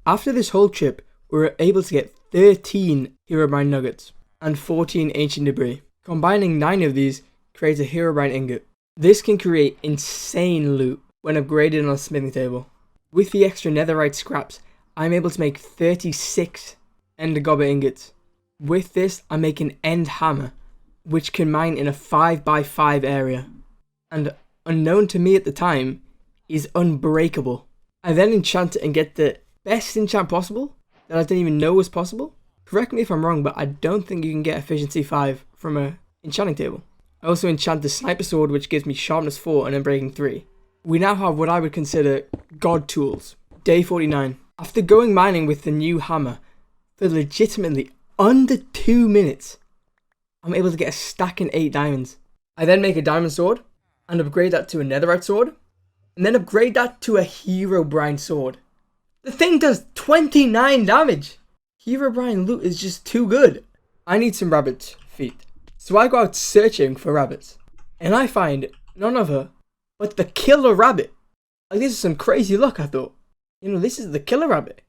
After this whole trip, we were able to get 13 Herobrine nuggets and 14 ancient debris. Combining 9 of these creates a Herobrine ingot. This can create insane loot when upgraded on a smithing table. With the extra netherite scraps, I'm able to make 36 ender goblet ingots. With this, I make an end hammer, which can mine in a 5x5 area. And unknown to me at the time, is unbreakable. I then enchant it and get the best enchant possible that I didn't even know was possible. Correct me if I'm wrong, but I don't think you can get efficiency 5 from a enchanting table. I also enchant the sniper sword, which gives me sharpness 4 and unbreaking 3. We now have what I would consider god tools. Day 49. After going mining with the new hammer for legitimately under 2 minutes, I'm able to get a stack and 8 diamonds. I then make a diamond sword and upgrade that to a netherite sword, and then upgrade that to a Herobrine sword. The thing does 29 damage. Herobrine loot is just too good. I need some rabbit feet, so I go out searching for rabbits, and I find none other but the killer rabbit. Like, this is some crazy luck, I thought. You know, this is the killer rabbit.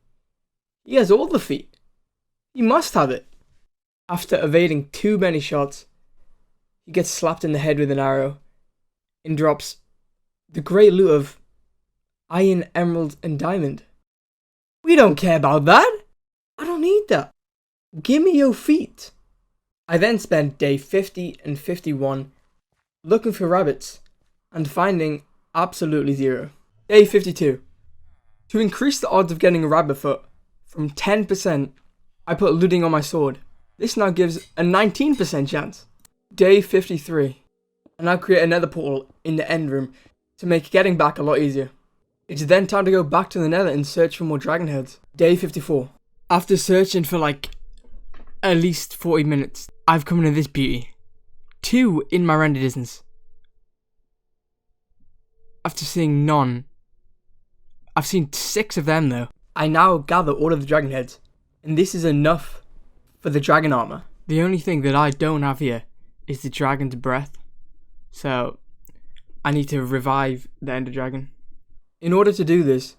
He has all the feet. He must have it. After evading too many shots, he gets slapped in the head with an arrow and drops the great loot of iron, emerald, and diamond. We don't care about that. I don't need that. Give me your feet. I then spent day 50 and 51 looking for rabbits and finding absolutely zero. Day 52. To increase the odds of getting a rabbit foot from 10%, I put looting on my sword. This now gives a 19% chance. Day 53. I now create another portal in the end room to make getting back a lot easier. It's then time to go back to the nether and search for more dragon heads. Day 54. After searching for like at least 40 minutes, I've come into this beauty. 2 in my render distance. After seeing none, I've seen 6 of them though. I now gather all of the dragon heads, and this is enough for the dragon armor. The only thing that I don't have here is the dragon's breath, so I need to revive the ender dragon. In order to do this,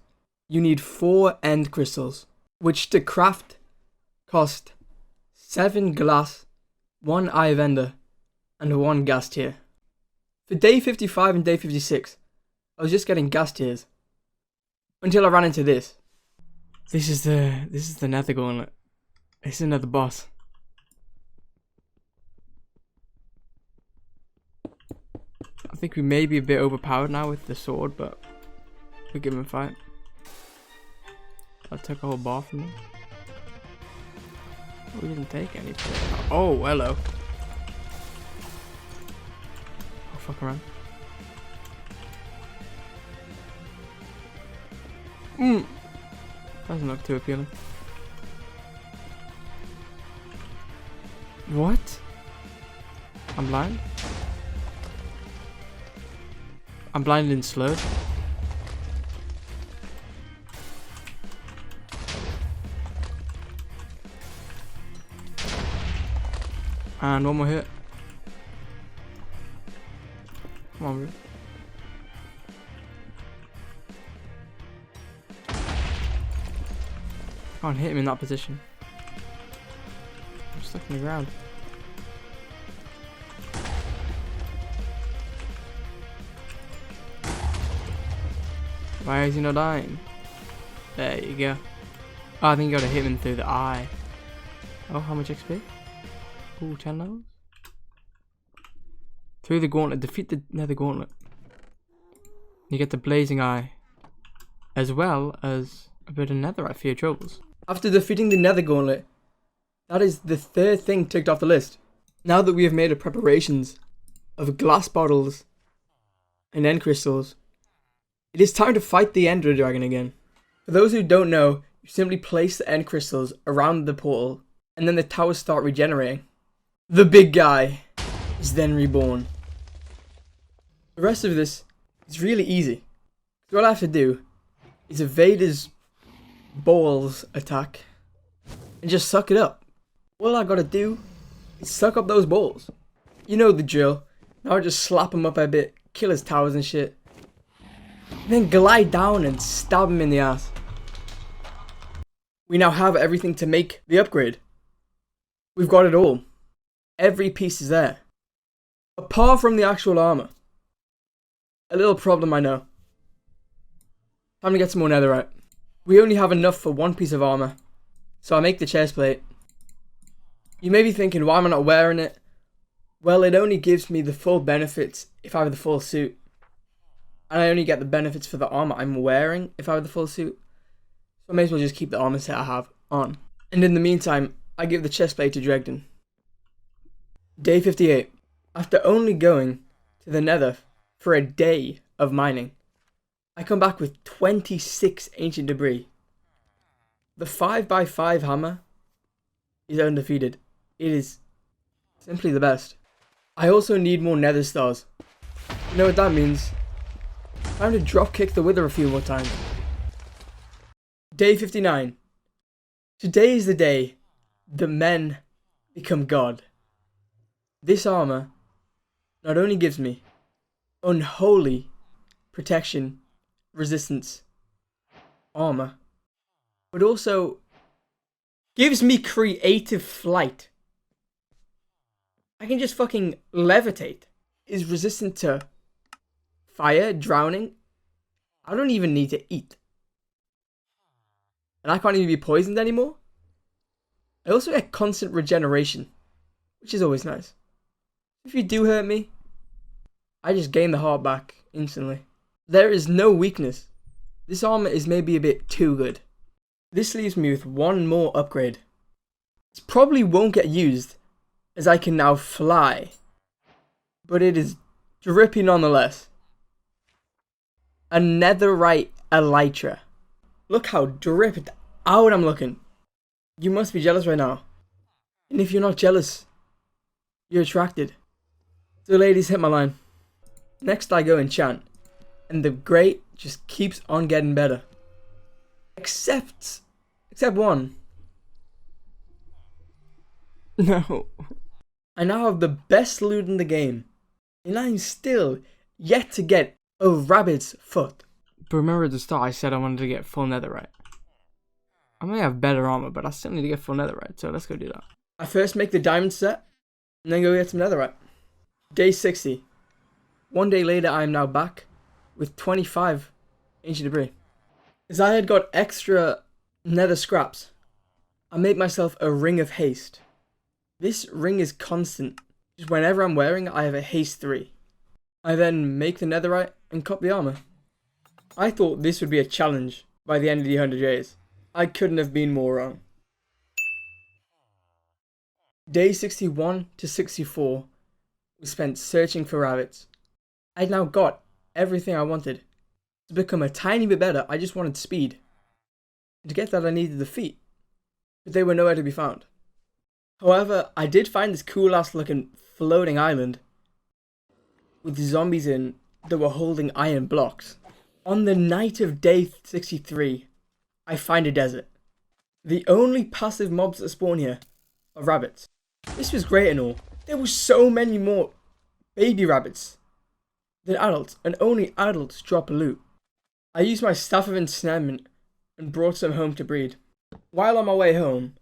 you need 4 end crystals, which to craft cost 7 glass, 1 eye of ender, and 1 gas tier. For day 55 and day 56, I was just getting gas tiers until I ran into this. This is the nether gauntlet. It's another boss. I think we may be a bit overpowered now with the sword, but we'll give him a fight. I took a whole bar from him. Oh, we didn't take any. Oh, hello. Oh, fuck around. Doesn't look too appealing. What? I'm blind? I'm blinded and slowed. And one more hit. Come on, bro. Can't hit him in that position. I'm stuck in the ground. Why is he not dying? There you go. Oh, I think you gotta hit him through the eye. Oh, how much XP? Ooh, 10 levels. Through the gauntlet, defeat the nether gauntlet. You get the blazing eye, as well as a bit of netherite for your troubles. After defeating the nether gauntlet, that is the 3rd thing ticked off the list. Now that we have made the preparations of glass bottles and end crystals, it is time to fight the ender dragon again. For those who don't know, you simply place the end crystals around the portal, and then the towers start regenerating. The big guy is then reborn. The rest of this is really easy. So all I have to do is evade his balls attack and just suck it up. All I gotta do is suck up those balls. You know the drill. Now I just slap him up a bit, kill his towers and shit, and then glide down and stab him in the ass. We now have everything to make the upgrade. We've got it all. Every piece is there. Apart from the actual armor. A little problem, I know. Time to get some more netherite. We only have enough for 1 piece of armor, so I make the chest plate. You may be thinking, why am I not wearing it? Well, it only gives me the full benefits if I have the full suit. And I only get the benefits for the armor I'm wearing if I have the full suit. So I may as well just keep the armor set I have on. And in the meantime, I give the chest plate to Dregden. Day 58. After only going to the nether for a day of mining, I come back with 26 ancient debris. The 5x5 hammer is undefeated. It is simply the best. I also need more nether stars. You know what that means? Time to drop kick the wither a few more times. Day 59. Today is the day the men become God. This armor not only gives me unholy protection, resistance, armor, but also gives me creative flight. I can just fucking levitate. Is resistant to fire, drowning. I don't even need to eat. And I can't even be poisoned anymore. I also get constant regeneration, which is always nice. If you do hurt me, I just gain the heart back instantly. There is no weakness. This armor is maybe a bit too good. This leaves me with one more upgrade. This probably won't get used, as I can now fly. But it is drippy nonetheless. A netherite elytra. Look how dripped out I'm looking. You must be jealous right now. And if you're not jealous, you're attracted. So ladies, hit my line. Next I go enchant. And the great just keeps on getting better. Except one. No. I now have the best loot in the game. And I'm still yet to get a rabbit's foot. But remember at the start I said I wanted to get full netherite. I may have better armor, but I still need to get full netherite, so let's go do that. I first make the diamond set, and then go get some netherite. Day 60. One day later I am now back with 25 ancient debris. As I had got extra nether scraps, I made myself a ring of haste. This ring is constant. Just whenever I'm wearing it, I have a haste 3. I then make the netherite and cut the armor. I thought this would be a challenge by the end of the 100 days. I couldn't have been more wrong. Day 61 to 64 was spent searching for rabbits. I'd now got everything I wanted. To become a tiny bit better, I just wanted speed. And to get that I needed the feet, but they were nowhere to be found. However, I did find this cool ass looking floating island with zombies in that were holding iron blocks. On the night of day 63, I find a desert. The only passive mobs that spawn here are rabbits. This was great and all. There were so many more baby rabbits than adults, and only adults drop loot. I used my staff of ensnarement and brought some home to breed. While on my way home,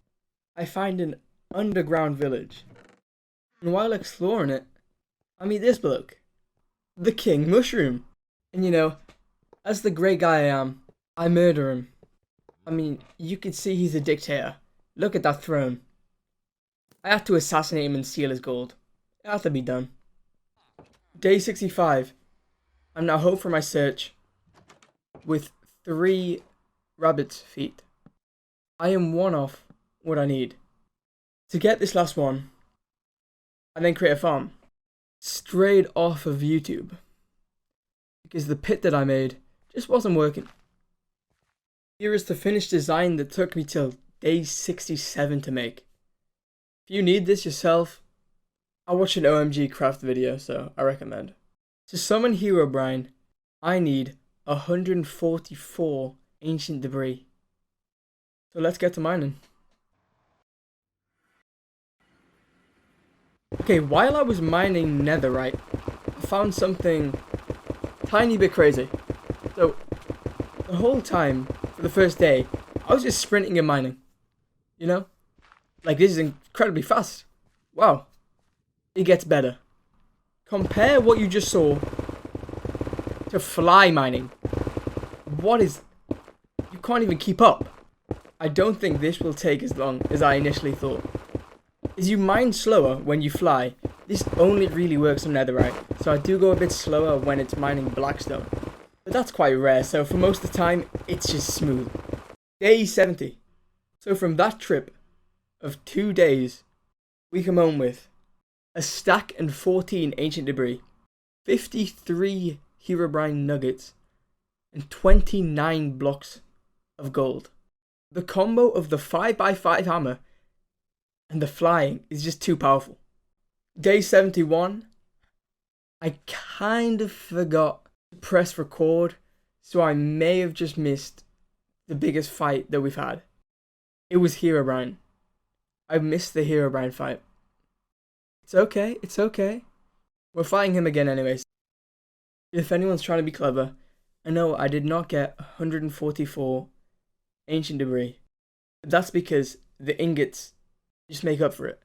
I find an underground village. And while exploring it, I meet this bloke, the King Mushroom. And you know, as the great guy I am, I murder him. I mean, you can see he's a dictator. Look at that throne. I had to assassinate him and steal his gold. It had to be done. Day 65. I'm now home for my search with 3 rabbit's feet. I am one off what I need. To get this last one, I then create a farm. Straight off of YouTube. Because the pit that I made just wasn't working. Here is the finished design that took me till day 67 to make. If you need this yourself, I watched an OMG craft video, so I recommend. To summon Herobrine, I need 144 ancient debris. So let's get to mining. Okay, while I was mining netherite, I found something tiny bit crazy. So, the whole time, for the first day, I was just sprinting and mining. You know? Like, this is incredibly fast. Wow. It gets better. Compare what you just saw to fly mining. What is... You can't even keep up. I don't think this will take as long as I initially thought. As you mine slower when you fly, this only really works on netherite, so I do go a bit slower when it's mining blackstone. But that's quite rare, so for most of the time, it's just smooth. Day 70. So from that trip of 2 days, we come home with a stack and 14 ancient debris, 53 Herobrine nuggets, and 29 blocks of gold. The combo of the 5x5 hammer and the flying is just too powerful. Day 71, I kind of forgot to press record, so I may have just missed the biggest fight that we've had. It was Herobrine. I missed the Herobrine fight. It's okay, it's okay. We're fighting him again anyways. If anyone's trying to be clever, I know I did not get 144 ancient debris. But that's because the ingots just make up for it.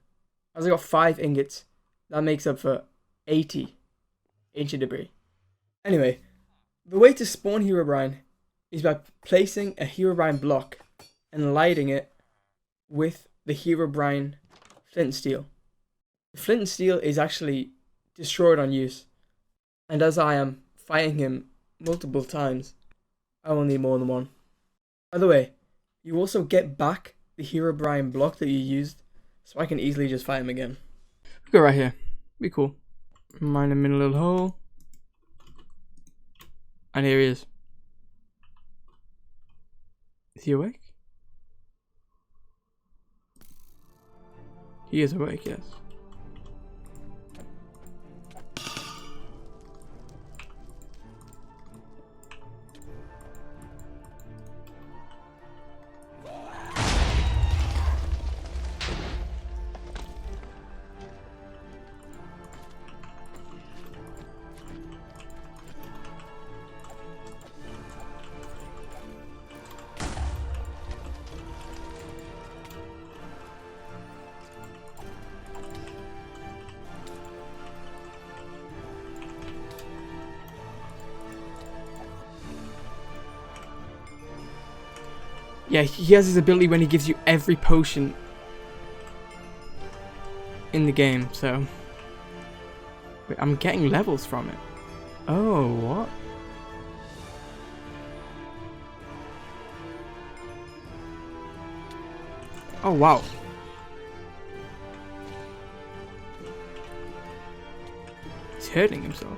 As I got 5 ingots, that makes up for 80 ancient debris. Anyway, the way to spawn Herobrine is by placing a Herobrine block and lighting it with the Herobrine flint and steel. The flint and steel is actually destroyed on use, and as I am fighting him multiple times, I will need more than one. By the way, you also get back the Herobrine block that you used, so I can easily just fight him again. Go right here. Be cool. Mine him in a little hole. And here he is. Is he awake? He is awake, yes. Yeah, he has his ability when he gives you every potion in the game, so... Wait, I'm getting levels from it. Oh, what? Oh, wow. He's hurting himself.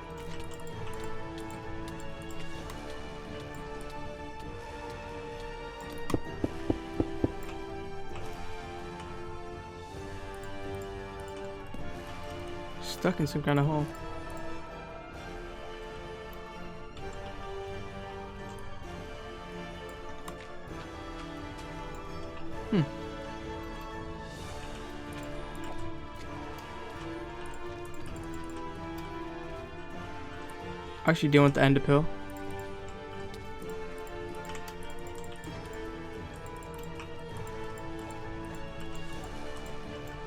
Stuck in some kind of hole. Actually, do you want the ender pill?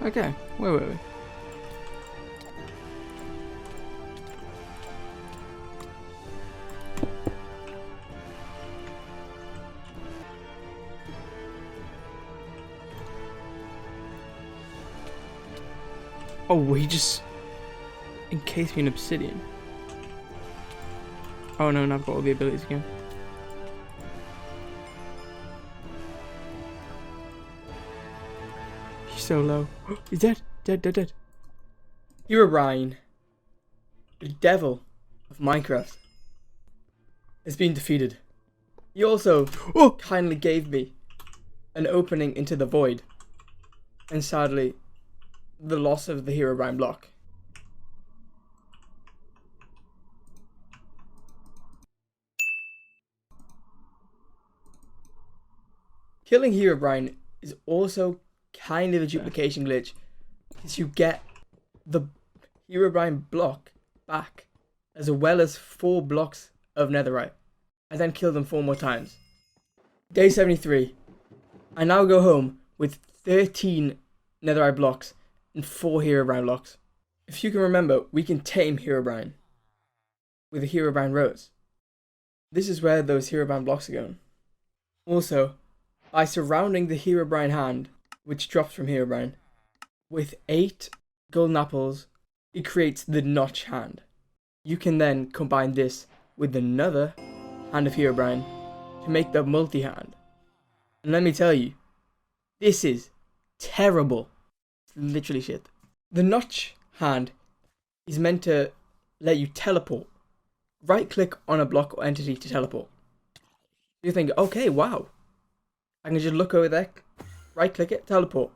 Okay, where were we? Oh, he just encased me in obsidian. Oh no, now I've got all the abilities again. He's so low. He's dead. Dead. Herobrine, the devil of Minecraft, has been defeated. He also kindly gave me an opening into the void. And sadly, the loss of the Herobrine block. Killing Herobrine is also kind of a duplication glitch, because you get the Herobrine block back, as well as 4 blocks of netherite, and then kill them 4 more times. Day 73. I now go home with 13 netherite blocks and 4 Herobrine blocks. If you can remember, we can tame Herobrine with a Herobrine rose. This is where those Herobrine blocks are going. Also, by surrounding the Herobrine hand, which drops from Herobrine, with 8 golden apples, it creates the notch hand. You can then combine this with another hand of Herobrine to make the multi-hand. And let me tell you, this is terrible. Literally shit. The notch hand is meant to let you teleport. Right click on a block or entity to teleport. You think, okay, wow, I can just look over there, right click it, teleport.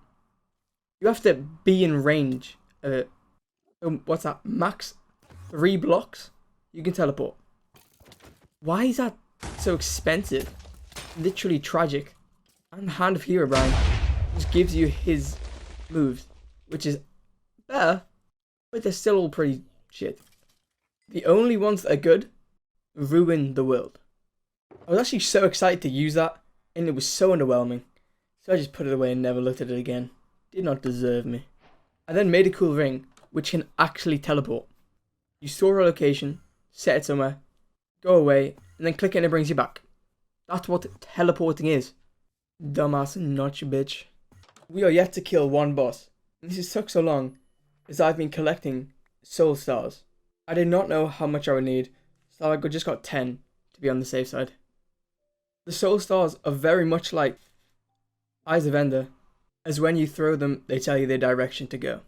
You have to be in range of it. What's that? Max 3 blocks you can teleport. Why is that so expensive? Literally tragic. And the Hand of Herobrine just gives you his moves, which is better, but they're still all pretty shit. The only ones that are good ruin the world. I was actually so excited to use that, and it was so underwhelming, so I just put it away and never looked at it again. Did not deserve me. I then made a cool ring which can actually teleport. You store a location, set it somewhere, go away, and then click it and it brings you back. That's what teleporting is. Dumbass notch bitch. We are yet to kill one boss. And this has took so long as I've been collecting soul stars. I did not know how much I would need, so I just got 10 to be on the safe side. The soul stars are very much like Eyes of Ender, as when you throw them, they tell you the direction to go.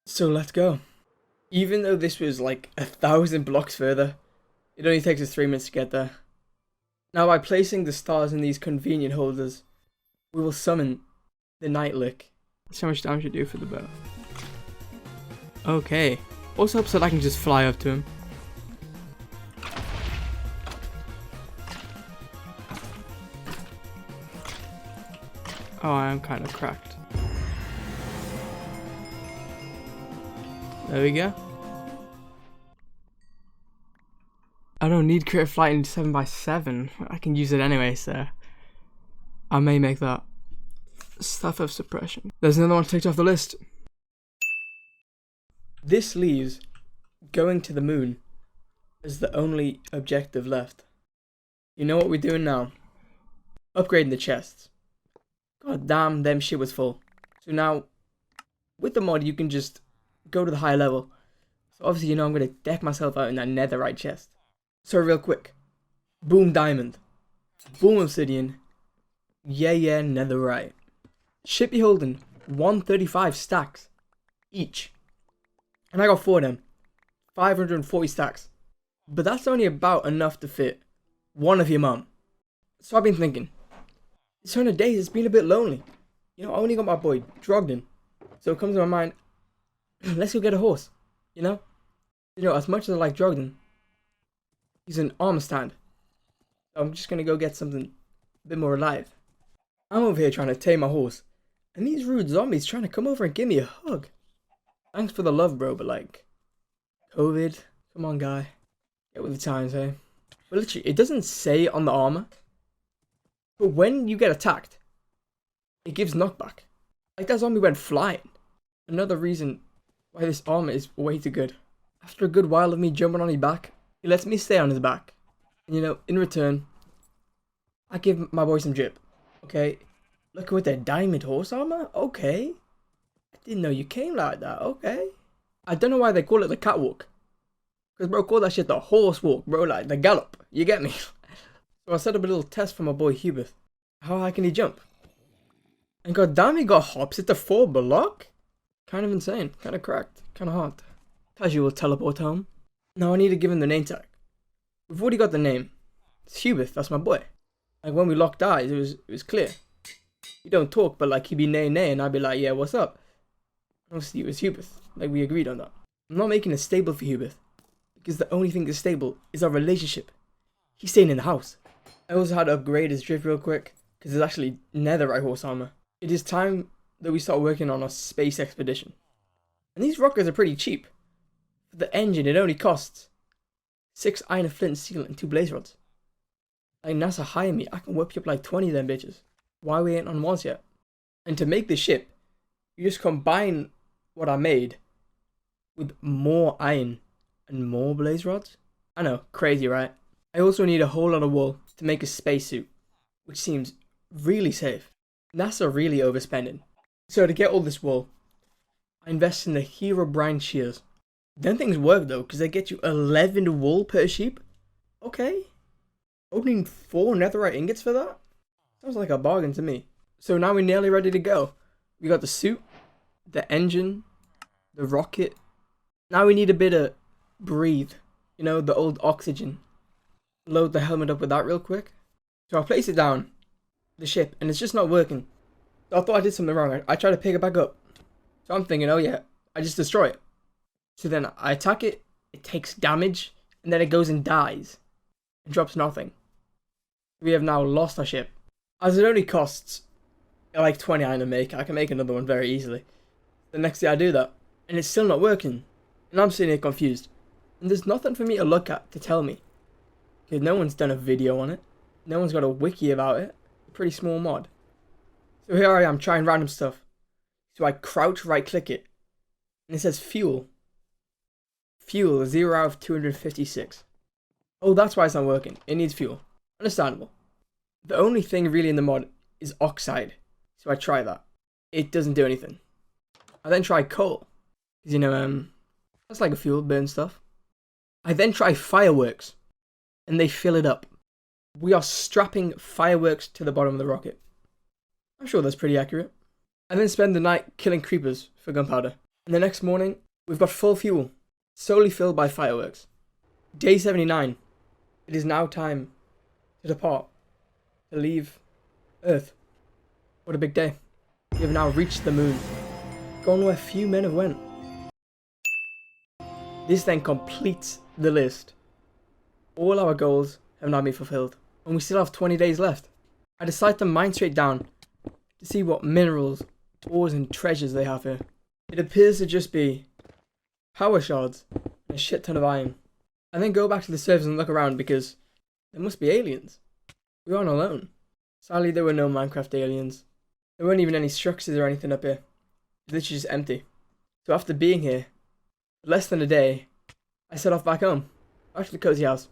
So let's go. Even though this was like 1,000 blocks further, it only takes us 3 minutes to get there. Now by placing the stars in these convenient holders, we will summon the Night Lick. That's how much damage you do for the bow. Okay. Also helps that I can just fly up to him. Oh, I am kind of cracked. There we go. I don't need crit flight in 7x7. I can use it anyway, so I may make that. Stuff of suppression. There's another one ticked off the list. This leaves going to the moon as the only objective left. You know what we're doing now? Upgrading the chests. God damn, them shit was full. So now, with the mod, you can just go to the higher level. So obviously, you know I'm going to deck myself out in that netherite chest. So real quick. Boom diamond. Boom obsidian. Yeah, netherite. Should be holding 135 stacks each. And I got 4 of them. 540 stacks. But that's only about enough to fit one of your mum. So I've been thinking, this 100 days it's been a bit lonely. You know, I only got my boy Drogden. So it comes to my mind, let's go get a horse. You know, as much as I like Drogden, he's an armor stand. So I'm just gonna go get something a bit more alive. I'm over here trying to tame my horse, and these rude zombies trying to come over and give me a hug. Thanks for the love, bro, but like, COVID, come on, guy. Get with the times, eh? But literally, it doesn't say on the armor, but when you get attacked, it gives knockback. Like that zombie went flying. Another reason why this armor is way too good. After a good while of me jumping on his back, he lets me stay on his back. And you know, in return, I give my boy some drip. Okay? Looking with that diamond horse armor? Okay. I didn't know you came like that. Okay. I don't know why they call it the catwalk. Because, bro, call that shit the horse walk, bro. Like, the gallop. You get me? So I set up a little test for my boy Hubert. How high can he jump? And god damn, he got hops at the 4 block? Kind of insane. Kind of cracked. Kind of hard. Casual teleport home. Now I need to give him the name tag. We've already got the name. It's Hubert. That's my boy. Like, when we locked eyes, it was clear. He don't talk, but like, he'd be nay, and I'd be like, yeah, what's up? Obviously, it was Hubert. Like, we agreed on that. I'm not making a stable for Hubert, because the only thing that's stable is our relationship. He's staying in the house. I also had to upgrade his drift real quick, because there's actually netherite horse armor. It is time that we start working on a space expedition. And these rockets are pretty cheap. For the engine, it only costs 6 iron, flint, steel, and 2 blaze rods. Like, NASA hire me, I can whip you up like 20 of them bitches. Why we ain't on Mars yet? And to make the ship, you just combine what I made with more iron and more blaze rods. I know, crazy, right? I also need a whole lot of wool to make a spacesuit, which seems really safe. NASA really overspending. So to get all this wool, I invest in the Hero Brine shears. Them things work though, because they get you 11 wool per sheep. Okay. Opening 4 netherite ingots for that? Sounds like a bargain to me. So now we're nearly ready to go. We got the suit, the engine, the rocket. Now we need a bit of breathe. You know, the old oxygen. Load the helmet up with that real quick. So I place it down, the ship, and it's just not working. So I thought I did something wrong. I tried to pick it back up. So I'm thinking, oh yeah, I just destroy it. So then I attack it, it takes damage, and then it goes and dies. It drops nothing. We have now lost our ship. As it only costs like 20 iron to make, I can make another one very easily. The next day I do that, and it's still not working. And I'm sitting here confused. And there's nothing for me to look at to tell me. Because no one's done a video on it. No one's got a wiki about it. A pretty small mod. So here I am trying random stuff. So I crouch right click it. And it says fuel. Fuel 0 out of 256. Oh, that's why it's not working. It needs fuel. Understandable. The only thing really in the mod is oxide. So I try that. it doesn't do anything. I then try coal, because that's like a fuel, burn stuff. I then try fireworks, and they fill it up. We are strapping fireworks to the bottom of the rocket. I'm sure that's pretty accurate. I then spend the night killing creepers for gunpowder. And the next morning, we've got full fuel, solely filled by fireworks. Day 79. It is now time to depart, to leave Earth. What a big day. We have now reached the moon, gone where few men have went. This then completes the list. All our goals have now been fulfilled, and we still have 20 days left. I decide to mine straight down to see what minerals, ores and treasures they have here. It appears to just be power shards and a shit ton of iron. I then go back to the surface and look around because there must be aliens. We aren't alone. Sadly, there were no Minecraft aliens. There weren't even any structures or anything up here. It's literally just empty. So after being here for less than a day, I set off back home. Back to the cozy house.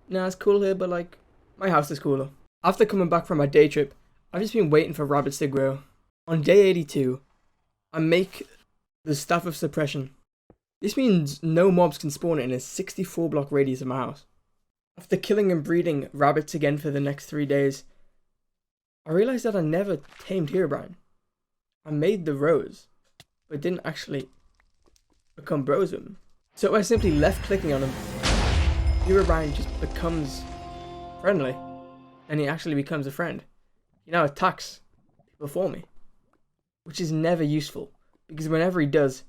Nah, it's cool here, but like, my house is cooler. After coming back from my day trip, I've just been waiting for rabbits to grow. On day 82, I make the Staff of Suppression. This means no mobs can spawn in a 64 block radius of my house. After killing and breeding rabbits again for the next 3 days, I realised that I never tamed Herobrine. I made the rose, but didn't actually become bros with him. So I simply left clicking on him. Herobrine just becomes friendly, and he actually becomes a friend. He now attacks people for me, which is never useful, because whenever he does,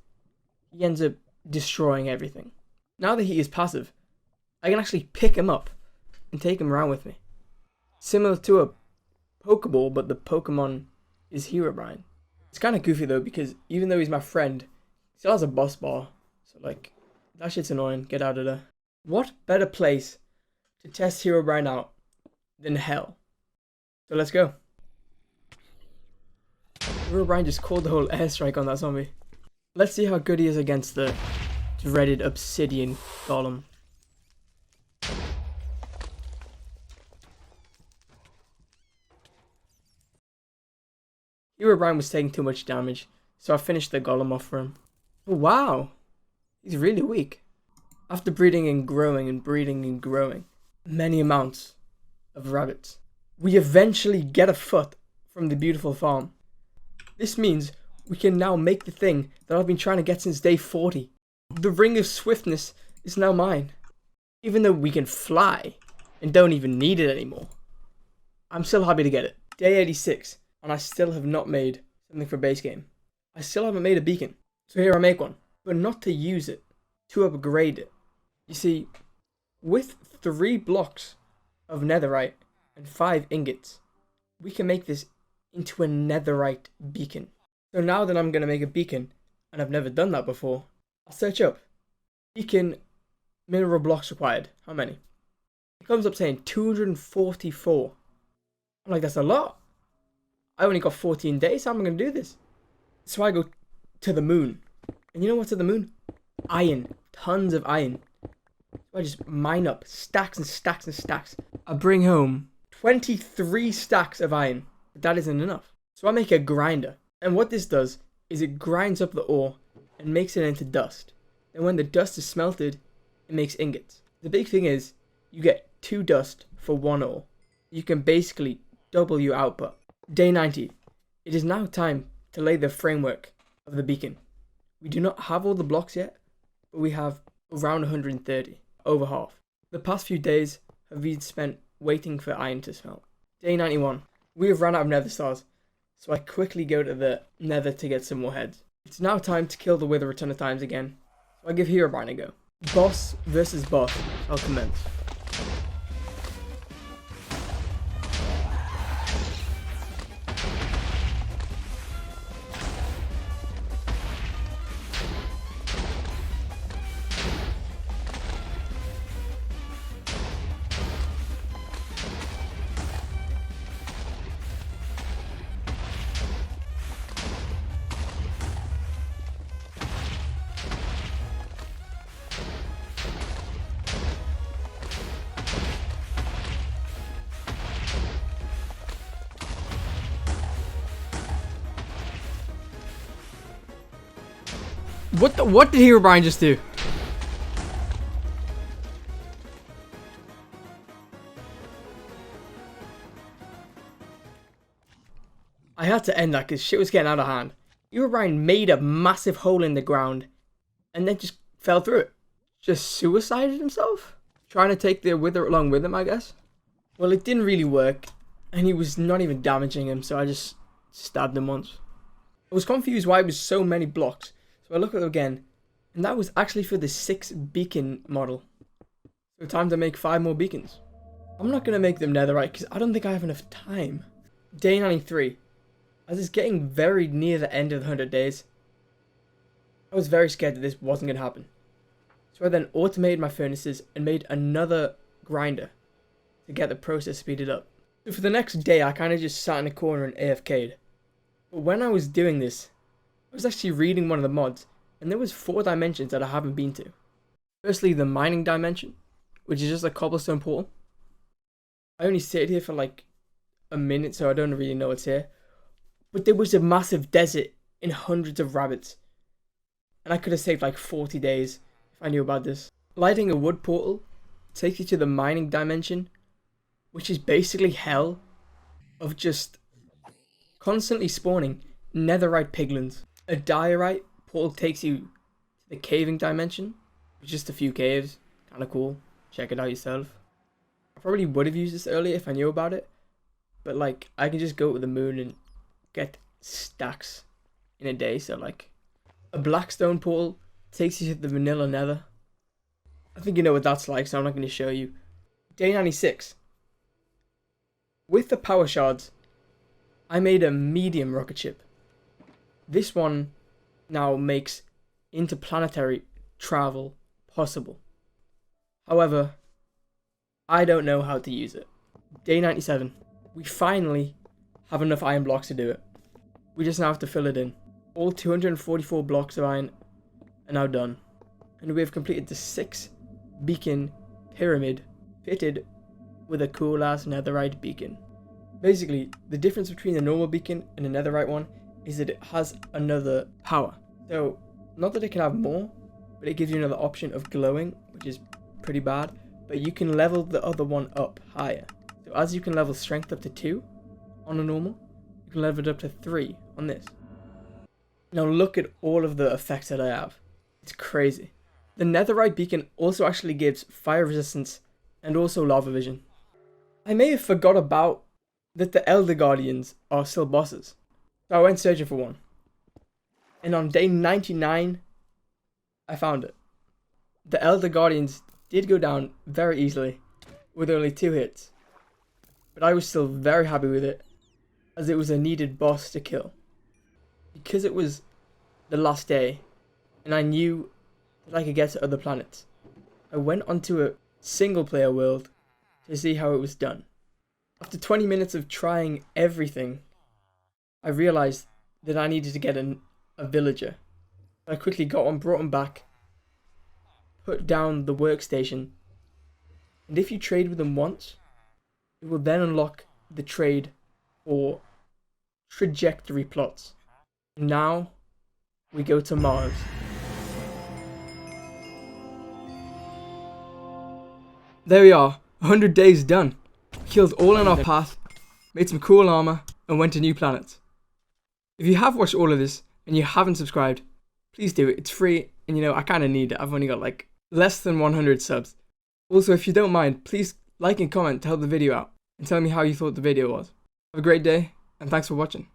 he ends up destroying everything. Now that he is passive, I can actually pick him up and take him around with me. Similar to a Pokeball, but the Pokemon is Herobrine. It's kind of goofy though, because even though he's my friend, he still has a boss bar. So like, that shit's annoying. Get out of there. What better place to test Herobrine out than hell? So let's go. Herobrine just called the whole airstrike on that zombie. Let's see how good he is against the dreaded obsidian golem. Herobrine was taking too much damage, so I finished the golem off for him. Oh wow, he's really weak. After breeding and growing and breeding and growing many amounts of rabbits, we eventually get a foot from the beautiful farm. This means we can now make the thing that I've been trying to get since day 40. The Ring of Swiftness is now mine. Even though we can fly and don't even need it anymore, I'm still happy to get it. Day 86, and I still have not made something for base game. I still haven't made a beacon. So here I make one, but not to use it, to upgrade it. You see, with 3 blocks of netherite and 5 ingots, we can make this into a netherite beacon. So now that I'm going to make a beacon, and I've never done that before, I'll search up beacon mineral blocks required. How many? It comes up saying 244. I'm like, that's a lot. I only got 14 days. How am I going to do this? So I go to the moon. And you know what's at the moon? Iron. Tons of iron. So I just mine up stacks and stacks and stacks. I bring home 23 stacks of iron. But that isn't enough. So I make a grinder. And what this does is it grinds up the ore and makes it into dust. And when the dust is smelted, it makes ingots. The big thing is, you get 2 dust for 1 ore. You can basically double your output. Day 90. It is now time to lay the framework of the beacon. We do not have all the blocks yet, but we have around 130, over half. The past few days have been spent waiting for iron to smelt. Day 91. We have run out of nether stars, so I quickly go to the nether to get some more heads. It's now time to kill the wither a ton of times again, so I give Herobrine a go. Boss versus boss. I'll commence. What did Herobrine just do? I had to end that because shit was getting out of hand. Herobrine made a massive hole in the ground and then just fell through it. Just suicided himself? Trying to take the Wither along with him, I guess? Well, it didn't really work, and he was not even damaging him, so I just stabbed him once. I was confused why it was so many blocks, so I looked at it again, and that was actually for the 6 beacon model. So time to make 5 more beacons. I'm not going to make them netherite because I don't think I have enough time. Day 93. As it's getting very near the end of the 100 days, I was very scared that this wasn't going to happen. So I then automated my furnaces and made another grinder to get the process speeded up. So for the next day, I kind of just sat in a corner and AFK'd. But when I was doing this, I was actually reading one of the mods, and there was 4 dimensions that I haven't been to. Firstly, the mining dimension, which is just a cobblestone portal. I only stayed here for like a minute, so I don't really know what's here. But there was a massive desert and hundreds of rabbits. And I could have saved like 40 days if I knew about this. Lighting a wood portal takes you to the mining dimension, which is basically hell of just constantly spawning netherite piglins. A diorite portal takes you to the caving dimension, with just a few caves. Kind of cool. Check it out yourself. I probably would have used this earlier if I knew about it, but like I can just go to the moon and get stacks in a day. So like a blackstone portal takes you to the vanilla nether. I think you know what that's like, so I'm not going to show you. Day 96. With the power shards, I made a medium rocket ship. This one now makes interplanetary travel possible. However, I don't know how to use it. Day 97. We finally have enough iron blocks to do it. We just now have to fill it in. All 244 blocks of iron are now done. And we have completed the 6 beacon pyramid fitted with a cool ass netherite beacon. Basically, the difference between the normal beacon and the netherite one is that it has another power. So, not that it can have more, but it gives you another option of glowing, which is pretty bad. But you can level the other one up higher. So as you can level strength up to 2 on a normal, you can level it up to 3 on this. Now look at all of the effects that I have. It's crazy. The netherite beacon also actually gives fire resistance and also lava vision. I may have forgot about that the Elder Guardians are still bosses. So I went searching for one. And on day 99, I found it. The Elder Guardians did go down very easily with only 2 hits. But I was still very happy with it, as it was a needed boss to kill. Because it was the last day, and I knew that I could get to other planets, I went onto a single player world to see how it was done. After 20 minutes of trying everything, I realized that I needed to get a villager. I quickly got one, brought him back, put down the workstation, and if you trade with them once, it will then unlock the trade for trajectory plots. Now we go to Mars. There we are, 100 days done. Killed all in our path, made some cool armor, and went to new planets. If you have watched all of this and you haven't subscribed, please do it. It's free, and you know, I kind of need it. I've only got like less than 100 subs. Also, if you don't mind, please like and comment to help the video out, and tell me how you thought the video was. Have a great day, and thanks for watching.